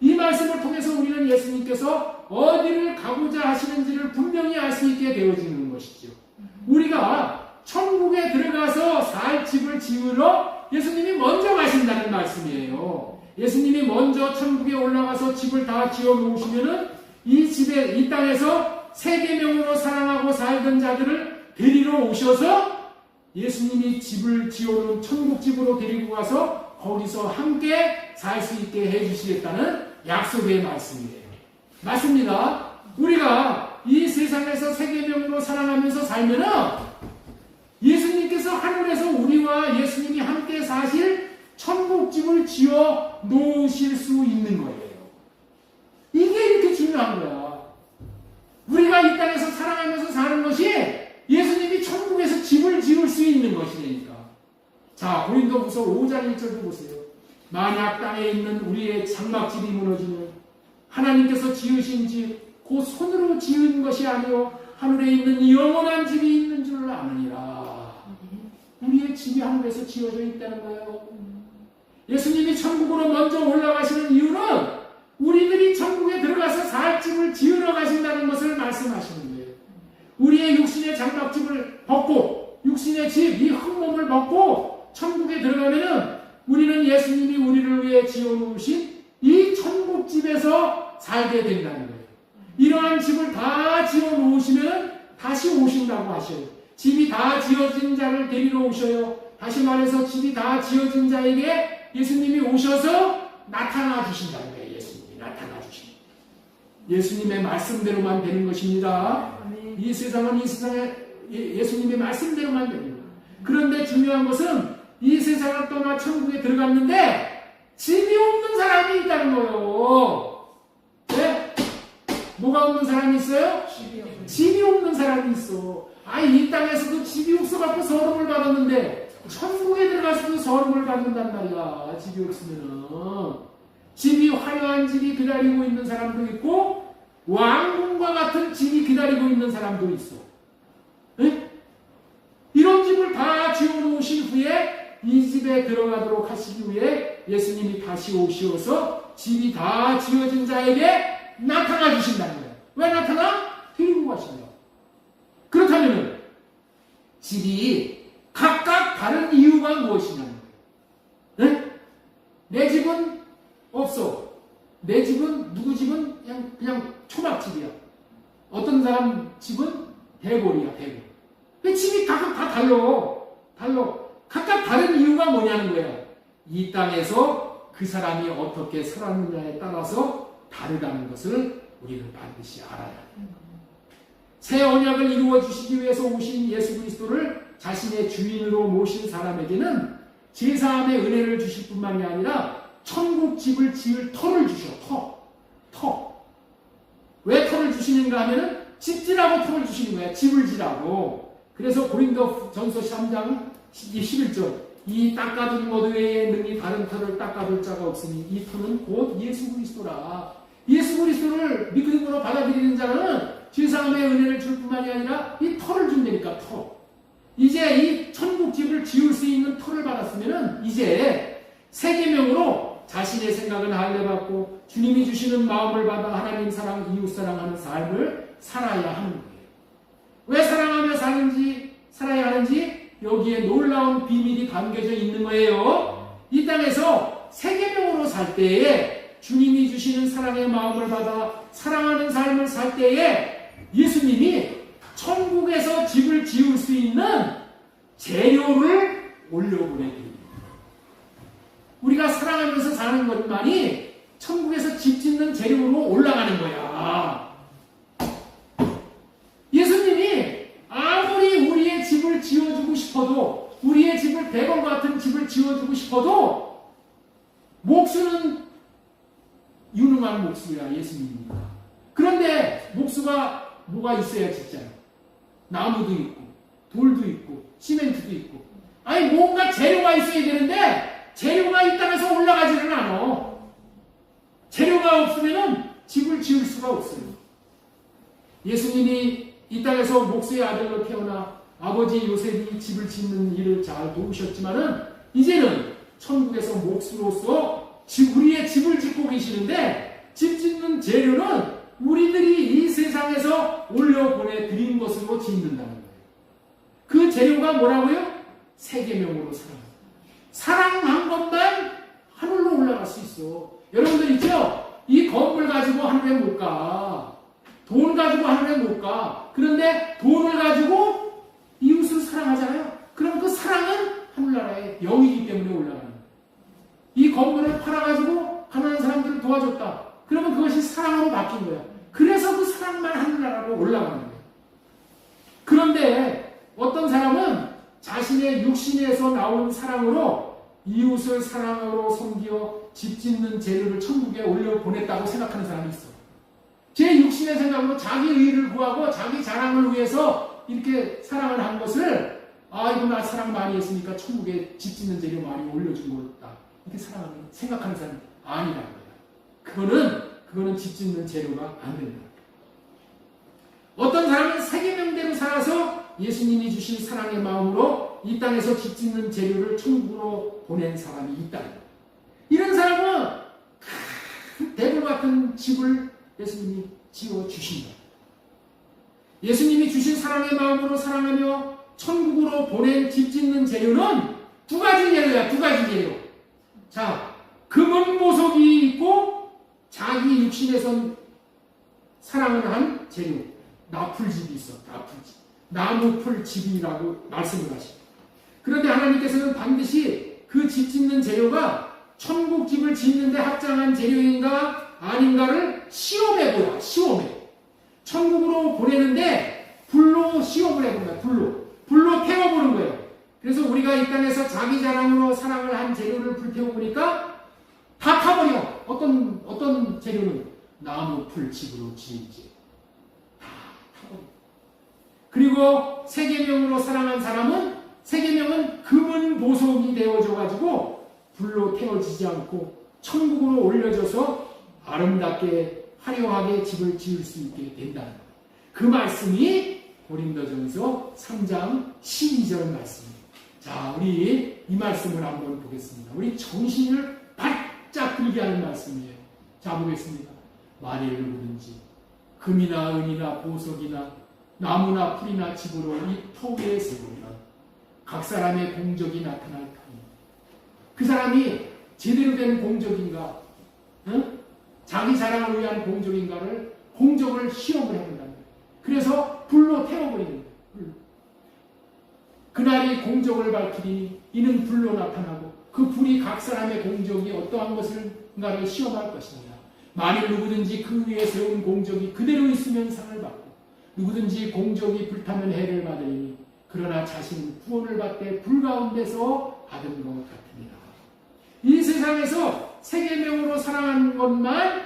S1: 이 말씀을 통해서 우리는 예수님께서 어디를 가고자 하시는지를 분명히 알 수 있게 되어지는 것이죠. 우리가 천국에 들어가서 살 집을 지으러 예수님이 먼저 가신다는 말씀이에요. 예수님이 먼저 천국에 올라가서 집을 다 지어 놓으시면은 이 집에, 이 땅에서 세계명으로 사랑하고 살던 자들을 데리러 오셔서 예수님이 집을 지어놓은 천국집으로 데리고 가서 거기서 함께 살 수 있게 해주시겠다는 약속의 말씀이에요. 맞습니다. 우리가 이 세상에서 세계명으로 사랑하면서 살면은 예수님께서 하늘에서 우리와 예수님이 함께 사실 천국집을 지어 놓으실 수 있는 거예요. 이게 이렇게 중요한 거야. 우리가 이 땅에서 살아가면서 사는 것이 예수님이 천국에서 집을 지을 수 있는 것이니까. 자, 고린도후서 5장 1절도 보세요. 만약 땅에 있는 우리의 장막집이 무너지면 하나님께서 지으신 집 곧 손으로 지은 것이 아니요 하늘에 있는 영원한 집이 있는 줄 아느니라. 우리의 집이 하늘에서 지어져 있다는 거예요. 예수님이 천국으로 먼저 올라가시는 이유는 우리들이 천국에 들어가서 살 집을 지으러 가신다는 것을 말씀하시는 거예요. 우리의 육신의 장막집을 벗고 육신의 집, 이 흙몸을 벗고 천국에 들어가면은 우리는 예수님이 우리를 위해 지어놓으신 이 천국집에서 살게 된다는 거예요. 이러한 집을 다 지어놓으시면 다시 오신다고 하셔요. 집이 다 지어진 자를 데리러 오셔요. 다시 말해서 집이 다 지어진 자에게 예수님이 오셔서 나타나 주신다는 거예요. 예수님이 나타나 주신다. 예수님의 말씀대로만 되는 것입니다. 이 세상은 이 세상에 예수님의 말씀대로만 됩니다. 그런데 중요한 것은 이 세상을 떠나 천국에 들어갔는데 집이 없는 사람이 있다는 거예요. 네? 뭐가 없는 사람이 있어요? 집이 없는 사람이 있어. 이 땅에서도 집이 없어갖고 서름을 받았는데 천국에 들어가서도 서름을 받는단 말이야. 집이 없으면은. 집이 화려한 집이 기다리고 있는 사람도 있고 왕궁과 같은 집이 기다리고 있는 사람도 있어. 네? 이런 집을 다 지어놓으신 후에 이 집에 들어가도록 하시기 위해 예수님이 다시 오시어서 집이 다 지어진 자에게 나타나 주신다는 거예요. 왜 나타나? 데리고 가신다. 그렇다면 집이 각각 다른 이유가 무엇이냐는 거예요. 네? 내 집은 없어. 내 집은 누구 집은 그냥 초밥집이야. 어떤 사람 집은 대골이야. 대골. 그 집이 각각 다 달라. 각각 다른 이유가 뭐냐는 거예요. 이 땅에서 그 사람이 어떻게 살았느냐에 따라서 다르다는 것을 우리는 반드시 알아야 합니다. 새 언약을 이루어 주시기 위해서 오신 예수 그리스도를 자신의 주인으로 모신 사람에게는 제사함의 은혜를 주실 뿐만이 아니라 천국 집을 지을 터를 주셔. 터. 왜 터를 주시는가 하면은 집지라고 터를 주시는 거야. 집을 지라고. 그래서 고린도 전서 3장 11절 이 닦아둔 것 외에 능히 다른 터를 닦아둘 자가 없으니 이 터는 곧 예수 그리스도라. 예수 그리스도를 믿음으로 받아들이는 자는 제사함의 은혜를 줄 뿐만이 아니라 이 터를 준다니까. 터. 이제 이 천국집을 지을 수 있는 터를 받았으면 이제 세계명으로 자신의 생각은 할례받고 주님이 주시는 마음을 받아 하나님 사랑, 이웃 사랑하는 삶을 살아야 하는 거예요. 왜 사랑하며 사는지 살아야 하는지 여기에 놀라운 비밀이 담겨져 있는 거예요. 이 땅에서 새 계명으로 살 때에 주님이 주시는 사랑의 마음을 받아 사랑하는 삶을 살 때에 예수님이 천국에서 집을 지을 수 있는 재료를 올려보내드립니다. 우리가 사랑하면서 사는 것만이 천국에서 집 짓는 재료로 올라가는 거야. 예수님이 아무리 우리의 집을 지어주고 싶어도, 우리의 집을 100원 같은 집을 지어주고 싶어도 목수는 유능한 목수야, 예수님입니다. 그런데 목수가 뭐가 있어야 짓잖아. 나무도 있고 돌도 있고 시멘트도 있고, 아니 뭔가 재료가 있어야 되는데 재료가 이 땅에서 올라가지는 않아. 재료가 없으면 집을 지을 수가 없어요. 예수님이 이 땅에서 목수의 아들로 태어나 아버지 요셉이 집을 짓는 일을 잘 도우셨지만은 이제는 천국에서 목수로서 우리의 집을 짓고 계시는데, 집 짓는 재료는 우리들이 이 세상에서 올려보내 드린 것으로 짓는다는 거예요. 그 재료가 뭐라고요? 새 계명으로 사랑한 것만 하늘로 올라갈 수 있어. 여러분들 있죠? 이 건물 가지고 하늘에 못 가. 돈 가지고 하늘에 못 가. 그런데 돈을 가지고 이웃을 사랑하잖아요. 그럼 그 사랑은 하늘나라의 영이기 때문에 올라가는 거예요. 이 건물을 팔아가지고 가난한 사람들을 도와줬다. 그러면 그것이 사랑으로 바뀐 거야. 그래서 그 사랑만 하늘나라로 올라가는 거예요. 그런데 어떤 사람은 자신의 육신에서 나온 사랑으로 이웃을 사랑으로 섬겨 집 짓는 재료를 천국에 올려보냈다고 생각하는 사람이 있어. 제 육신의 생각으로 자기 의를 구하고 자기 자랑을 위해서 이렇게 사랑을 한 것을, 이거 나 사랑 많이 했으니까 천국에 집 짓는 재료 많이 올려준 거다, 이렇게 생각하는 사람이 아니라는 거야. 그거는 집 짓는 재료가 안 된다. 어떤 사람은 새 계명대로 살아서 예수님이 주신 사랑의 마음으로 이 땅에서 집 짓는 재료를 천국으로 보낸 사람이 있다. 이런 사람은 큰 대불 같은 집을 예수님이 지어주신다. 예수님이 주신 사랑의 마음으로 사랑하며 천국으로 보낸 집 짓는 재료는 두 가지 재료야. 두 가지 재료. 자, 금은 보석이 있고 자기 육신에선 사랑을 한 재료, 나풀집이 있어. 나풀집. 나무풀집이라고 말씀을 하십니다. 그런데 하나님께서는 반드시 그 집 짓는 재료가 천국집을 짓는데 합당한 재료인가 아닌가를 시험해보라. 시험해. 천국으로 보내는데 불로 시험을 해보는 거야. 불로 태워보는 거예요. 그래서 우리가 이 땅에서 자기 자랑으로 사랑을 한 재료를 불태워보니까 다 타버려. 어떤 재료는 나무풀집으로 지은지 다 타버려. 그리고 새 계명으로 사랑한 사람은, 새 계명은 금은 보석이 되어져 가지고 불로 태워지지 않고 천국으로 올려져서 아름답게 화려하게 집을 지을 수 있게 된다는 거예요. 그 말씀이 고린도전서 3장 12절 말씀입니다. 자, 우리 이 말씀을 한번 보겠습니다. 우리 정신을 바짝 들게 하는 말씀이에요. 자, 보겠습니다. 만일 누구든지 금이나 은이나 보석이나 나무나 풀이나 집으로 이 터 위에 세우면 각 사람의 공적이 나타날 터이니, 그 사람이 제대로 된 공적인가, 자기 자랑을 위한 공적을 시험을 해본다는 거예요. 그래서 불로 태워버리는 거예요. 그날이 공적을 밝히니 이는 불로 나타나고 그 불이 각 사람의 공적이 어떠한 것인가를 시험할 것입니다. 만일 누구든지 그 위에 세운 공적이 그대로 있으면 상을 받고 누구든지 공적이 불타면 해를 받으니 그러나 자신은 구원을 받되 불 가운데서 받은 것 같으니라. 이 세상에서 새 계명으로 사랑한 것만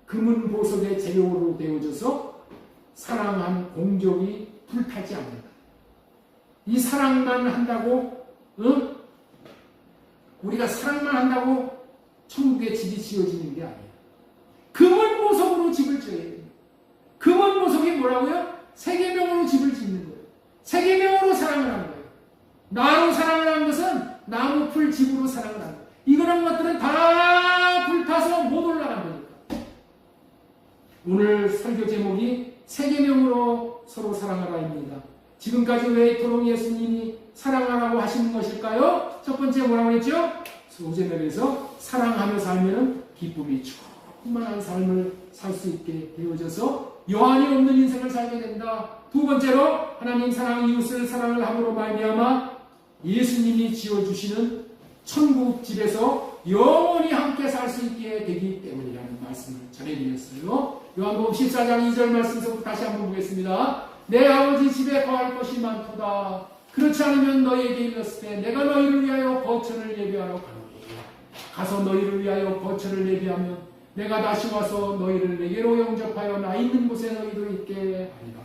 S1: 금은 보석의 재료로 되어져서 사랑한 공적이 불타지 않는다. 이 사랑만 한다고, 우리가 사랑만 한다고 천국의 집이 지어지는 게 아니에요. 금은 보석으로 집을 지어야 돼요. 금은 보석이 뭐라고요? 새 계명으로 집을 짓는 거예요. 새 계명으로 사랑을 하는 거예요. 나로 사랑을 하는 것은 나무 풀 집으로 사랑을 하는 거예요. 이런 것들은 다 불타서 못 올라간다니까. 오늘 설교 제목이 새 계명으로 서로 사랑하라입니다. 지금까지 왜 이토록 예수님이 사랑하라고 하시는 것일까요? 첫 번째 뭐라고 했죠? 소제멜에서 사랑하며 살면 기쁨이 충만한 삶을 살 수 있게 되어져서 여한이 없는 인생을 살게 된다. 두 번째로 하나님 사랑, 이웃을 사랑을 함으로 말미암아 예수님이 지어주시는 천국 집에서 영원히 함께 살 수 있게 되기 때문이라는 말씀을 전해드렸어요. 요한복음 14장 2절 말씀부터 다시 한번 보겠습니다. 내 아버지 집에 거할 것이 많도다. 그렇지 않으면 너희에게 일렀을 때 내가 너희를 위하여 거처를 예비하러 가노니 가서 너희를 위하여 거처를 예비하면 내가 다시 와서 너희를 내게로 영접하여 나 있는 곳에 너희도 있게 하리라.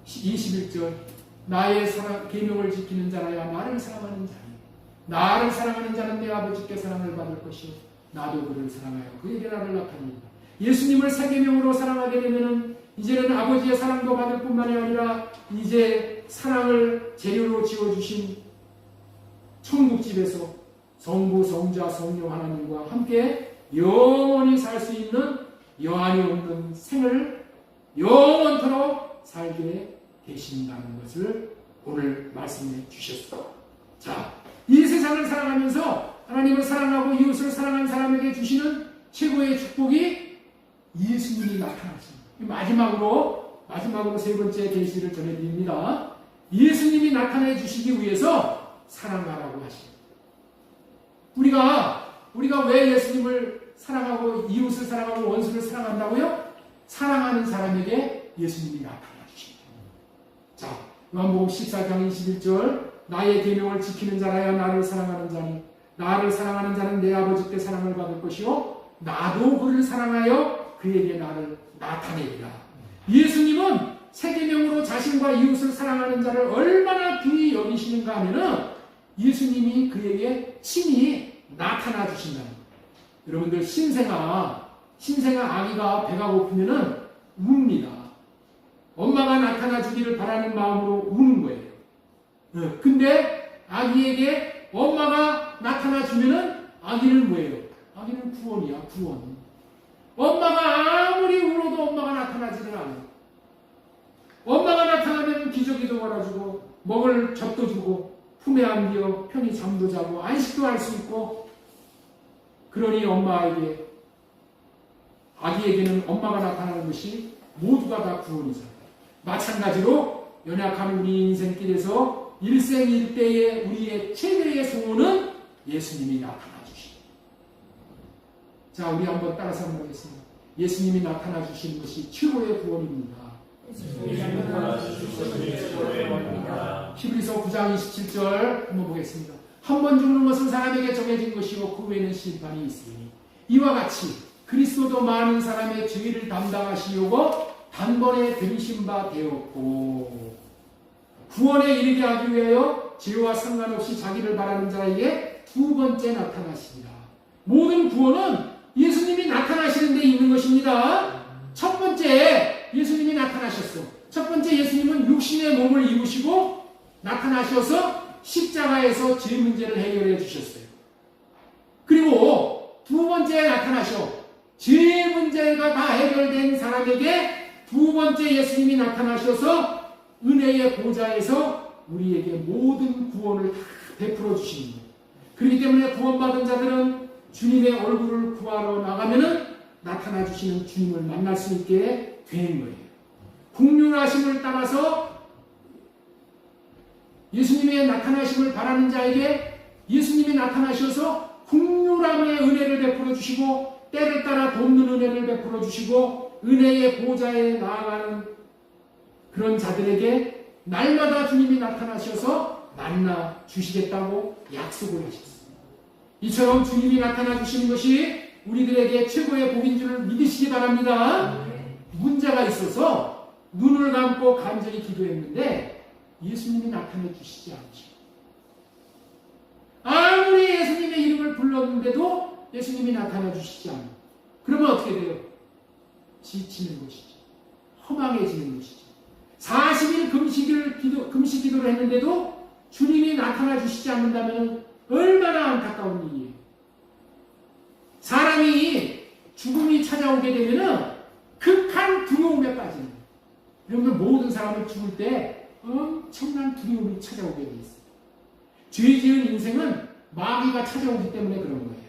S1: 21절 나의 사랑 계명을 지키는 자라야 나를 사랑하는 자니 나를 사랑하는 자는 내 아버지께 사랑을 받을 것이요 나도 그를 사랑하여 그에게 나를 나타내리라. 예수님을 새 계명으로 사랑하게 되면은 이제는 아버지의 사랑도 받을 뿐만이 아니라 이제 사랑을 재료로 지어주신 천국집에서 성부, 성자, 성령 하나님과 함께 영원히 살 수 있는 여한이 없는 생을 영원토록 살게 계신다는 것을 오늘 말씀해 주셨습니다. 자, 이 세상을 살아가면서 하나님을 사랑하고 이웃을 사랑하는 사람에게 주시는 최고의 축복이 예수님이 나타나십니다. 마지막으로 세 번째 계시를 전해드립니다. 예수님이 나타내 주시기 위해서 사랑하라고 하십니다. 우리가 왜 예수님을 사랑하고 이웃을 사랑하고 원수를 사랑한다고요? 사랑하는 사람에게 예수님이 나타나 주십니다. 자, 요한복음 14장 21절 나의 계명을 지키는 자라야 나를 사랑하는 자니 나를 사랑하는 자는 내 아버지께 사랑을 받을 것이요 나도 그를 사랑하여 그에게 나를 나타내리라. 예수님은 새 계명으로 자신과 이웃을 사랑하는 자를 얼마나 귀히 여기시는가 하면은 예수님이 그에게 친히 나타나 주신다는 거예요. 여러분들 신생아 아기가 배가 고프면은 웁니다. 엄마가 나타나 주기를 바라는 마음으로 우는 거예요. 근데 아기에게 엄마가 나타나 주면은 아기는 뭐예요? 아기는 구원이야, 구원. 엄마가 아무리 울어도 엄마가 나타나지는 않아요. 엄마가 나타나면 기저귀도 걸어주고 먹을 젖도 주고 품에 안겨 편히 잠도 자고 안식도 할 수 있고 그러니 아기에게는 엄마가 나타나는 것이 모두가 다 구원이죠. 마찬가지로 연약한 우리 인생길에서 일생일대의 우리의 최대의 소원은 예수님이 나타나 주십니다. 자, 우리 한번 따라서 한번 하겠습니다. 예수님이 나타나 주신 것이 최고의 구원입니다. 히브리서 9장 27절 한번 보겠습니다. 한 번 죽는 것은 사람에게 정해진 것이고 그 외에는 심판이 있으니 이와 같이 그리스도도 많은 사람의 죄를 담당하시려고 단번에 들이신 바 되었고 구원에 이르게 하기 위하여 죄와 상관없이 자기를 바라는 자에게 두 번째 나타나십니다. 모든 구원은 예수님이 나타나시는 데 있는 것입니다. 첫 번째 예수님이 나타나셨어. 첫 번째 예수님은 육신의 몸을 입으시고 나타나셔서 십자가에서 죄 문제를 해결해 주셨어요. 그리고 두 번째에 나타나셔. 죄 문제가 다 해결된 사람에게 두 번째 예수님이 나타나셔서 은혜의 보좌에서 우리에게 모든 구원을 다 베풀어 주시는 거예요. 그렇기 때문에 구원받은 자들은 주님의 얼굴을 구하러 나가면은 나타나 주시는 주님을 만날 수 있게 되는 거예요. 국률하심을 따라서 예수님의 나타나심을 바라는 자에게 예수님이 나타나셔서 국률함의 은혜를 베풀어 주시고 때를 따라 돕는 은혜를 베풀어 주시고 은혜의 보좌에 나아가는 그런 자들에게 날마다 주님이 나타나셔서 만나 주시겠다고 약속을 하셨습니다. 이처럼 주님이 나타나 주시는 것이 우리들에게 최고의 복인 줄을 믿으시기 바랍니다. 문제가 있어서 눈을 감고 간절히 기도했는데 예수님이 나타내 주시지 않죠. 아무리 예수님의 이름을 불렀는데도 예수님이 나타나 주시지 않아요. 그러면 어떻게 돼요? 지치는 것이죠. 허망해지는 것이죠. 40일 금식 기도를 했는데도 주님이 나타나 주시지 않는다면 얼마나 안타까운 일이에요. 사람이 죽음이 찾아오게 되면 극한 두려움에 빠지는 거예요. 여러분들 모든 사람은 죽을 때 엄청난 두려움이 찾아오게 돼 있어요. 죄 지은 인생은 마귀가 찾아오기 때문에 그런 거예요.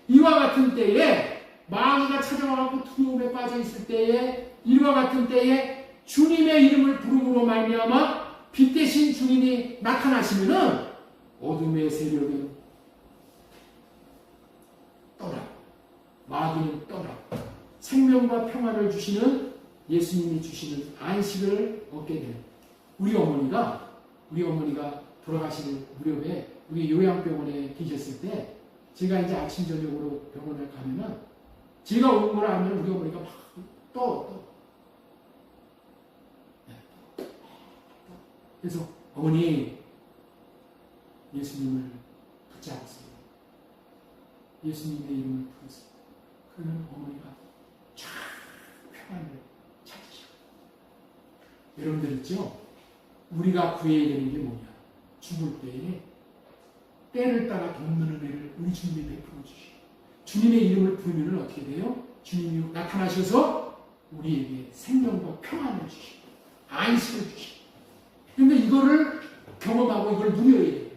S1: 이와 같은 때에 마귀가 찾아와서 두려움에 빠져 있을 때에 이와 같은 때에 주님의 이름을 부름으로 말미암아 빛 대신 주님이 나타나시면은 어둠의 세력은 떠나, 마귀는 떠나 생명과 평화를 주시는 예수님이 주시는 안식을 얻게 되는 우리 어머니가 돌아가시는 무렵에 우리 요양병원에 계셨을 때 제가 이제 아침 저녁으로 병원을 가면은 제가 온 걸 알면 우리 어머니가 막 그래서 어머니 예수님을 붙잡으세요. 예수님의 이름을 부르세요. 그러면 어머니가 쫙 평안을 찾으셔. 여러분들 있죠? 우리가 구해야 되는 게 뭐냐? 죽을 때에 때를 따라 돕는 은혜를 우리 주님이 베풀어 주시고 주님의 이름을 부르면 어떻게 돼요? 주님이 나타나셔서 우리에게 생명과 평안을 주시고 안식을 주시고 그런데 이거를 경험하고 이걸 누려야 돼요.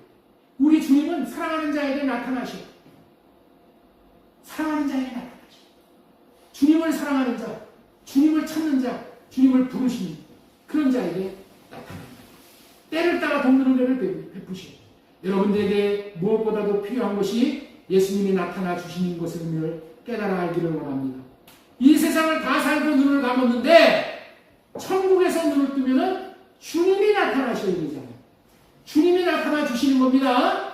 S1: 우리 주님은 사랑하는 자에게 나타나셔. 사랑하는 자에게 나타나셔. 주님을 사랑하는 자, 주님을 찾는 자, 주님을 부르시는 그런 자에게 나타납니다. 때를 따라 돕는 은혜를 베푸시고 여러분들에게 무엇보다도 필요한 것이 예수님이 나타나 주시는 것을 깨달아 알기를 원합니다. 이 세상을 다 살고 눈을 감았는데 천국에서 눈을 뜨면은 주님이 나타나셔야 되잖아요. 주님이 나타나 주시는 겁니다.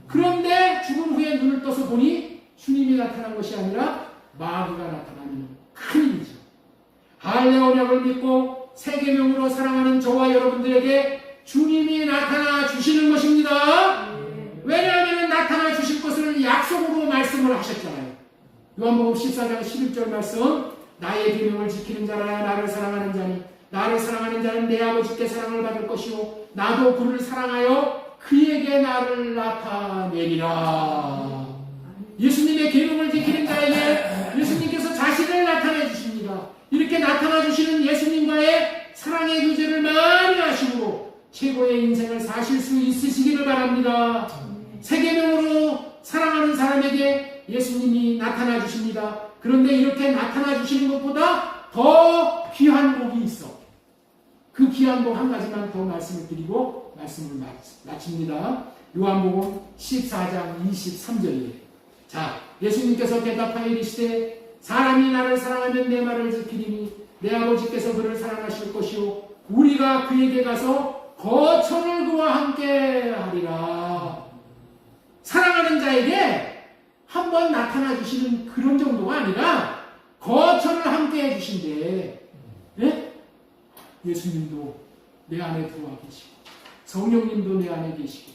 S1: 그런데 죽음 후에 눈을 떠서 보니 주님이 나타난 것이 아니라 마귀가 나타나면 큰일이죠. 할례 언약을 믿고 새 계명으로 사랑하는 저와 여러분들에게 주님이 나타나 주시는 것입니다. 왜냐하면 나타나 주실 것을 약속으로 말씀을 하셨잖아요. 요한복음 14장 11절 말씀 나의 계명을 지키는 자라 나를 사랑하는 자니 나를 사랑하는 자는 내 아버지께 사랑을 받을 것이요 나도 그를 사랑하여 그에게 나를 나타내리라. 예수님의 계명을 지키는 자에게 예수님께서 자신을 나타내 주십니다. 이렇게 나타나 주시는 예수님과의 사랑의 교제를 많이 하시므로 최고의 인생을 사실 수 있으시기를 바랍니다. 새 계명으로 사랑하는 사람에게 예수님이 나타나 주십니다. 그런데 이렇게 나타나 주시는 것보다 더 귀한 복이 있어. 그 귀한 복 한 가지만 더 말씀을 드리고 말씀을 마칩니다. 요한복음 14장 23절이에요. 자, 예수님께서 대답하여 이르시되 사람이 나를 사랑하면 내 말을 지키리니 내 아버지께서 그를 사랑하실 것이요 우리가 그에게 가서 거처를 그와 함께 하리라. 사랑하는 자에게 한번 나타나 주시는 그런 정도가 아니라 거처를 함께 해주신대. 네? 예수님도 내 안에 들어와 계시고 성령님도 내 안에 계시고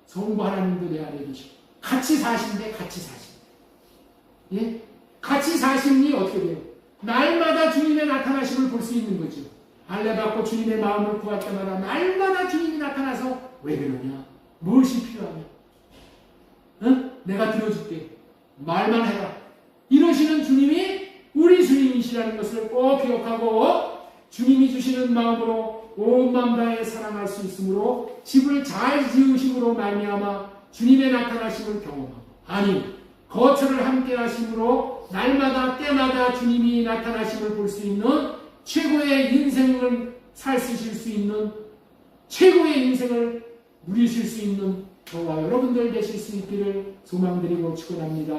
S1: 성부 하나님도 내 안에 계시고 같이 사신대. 같이 사신대. 예? 같이 사심이 어떻게 돼요? 날마다 주님의 나타나심을 볼 수 있는 거죠. 할례받고 주님의 마음을 구할 때마다 날마다 주님이 나타나서 왜 그러냐? 무엇이 필요하냐? 응? 내가 들어줄게. 말만 해라. 이러시는 주님이 우리 주님이시라는 것을 꼭 기억하고 주님이 주시는 마음으로 온 마음 다해 사랑할 수 있으므로 집을 잘 지으심으로 말미암아 주님의 나타나심을 경험하고 아니 거처를 함께 하심으로 날마다 때마다 주님이 나타나심을 볼 수 있는 최고의 인생을 살수실 수 있는 최고의 인생을 누리실 수 있는 저와 여러분들 되실 수 있기를 소망드리고 축원합니다.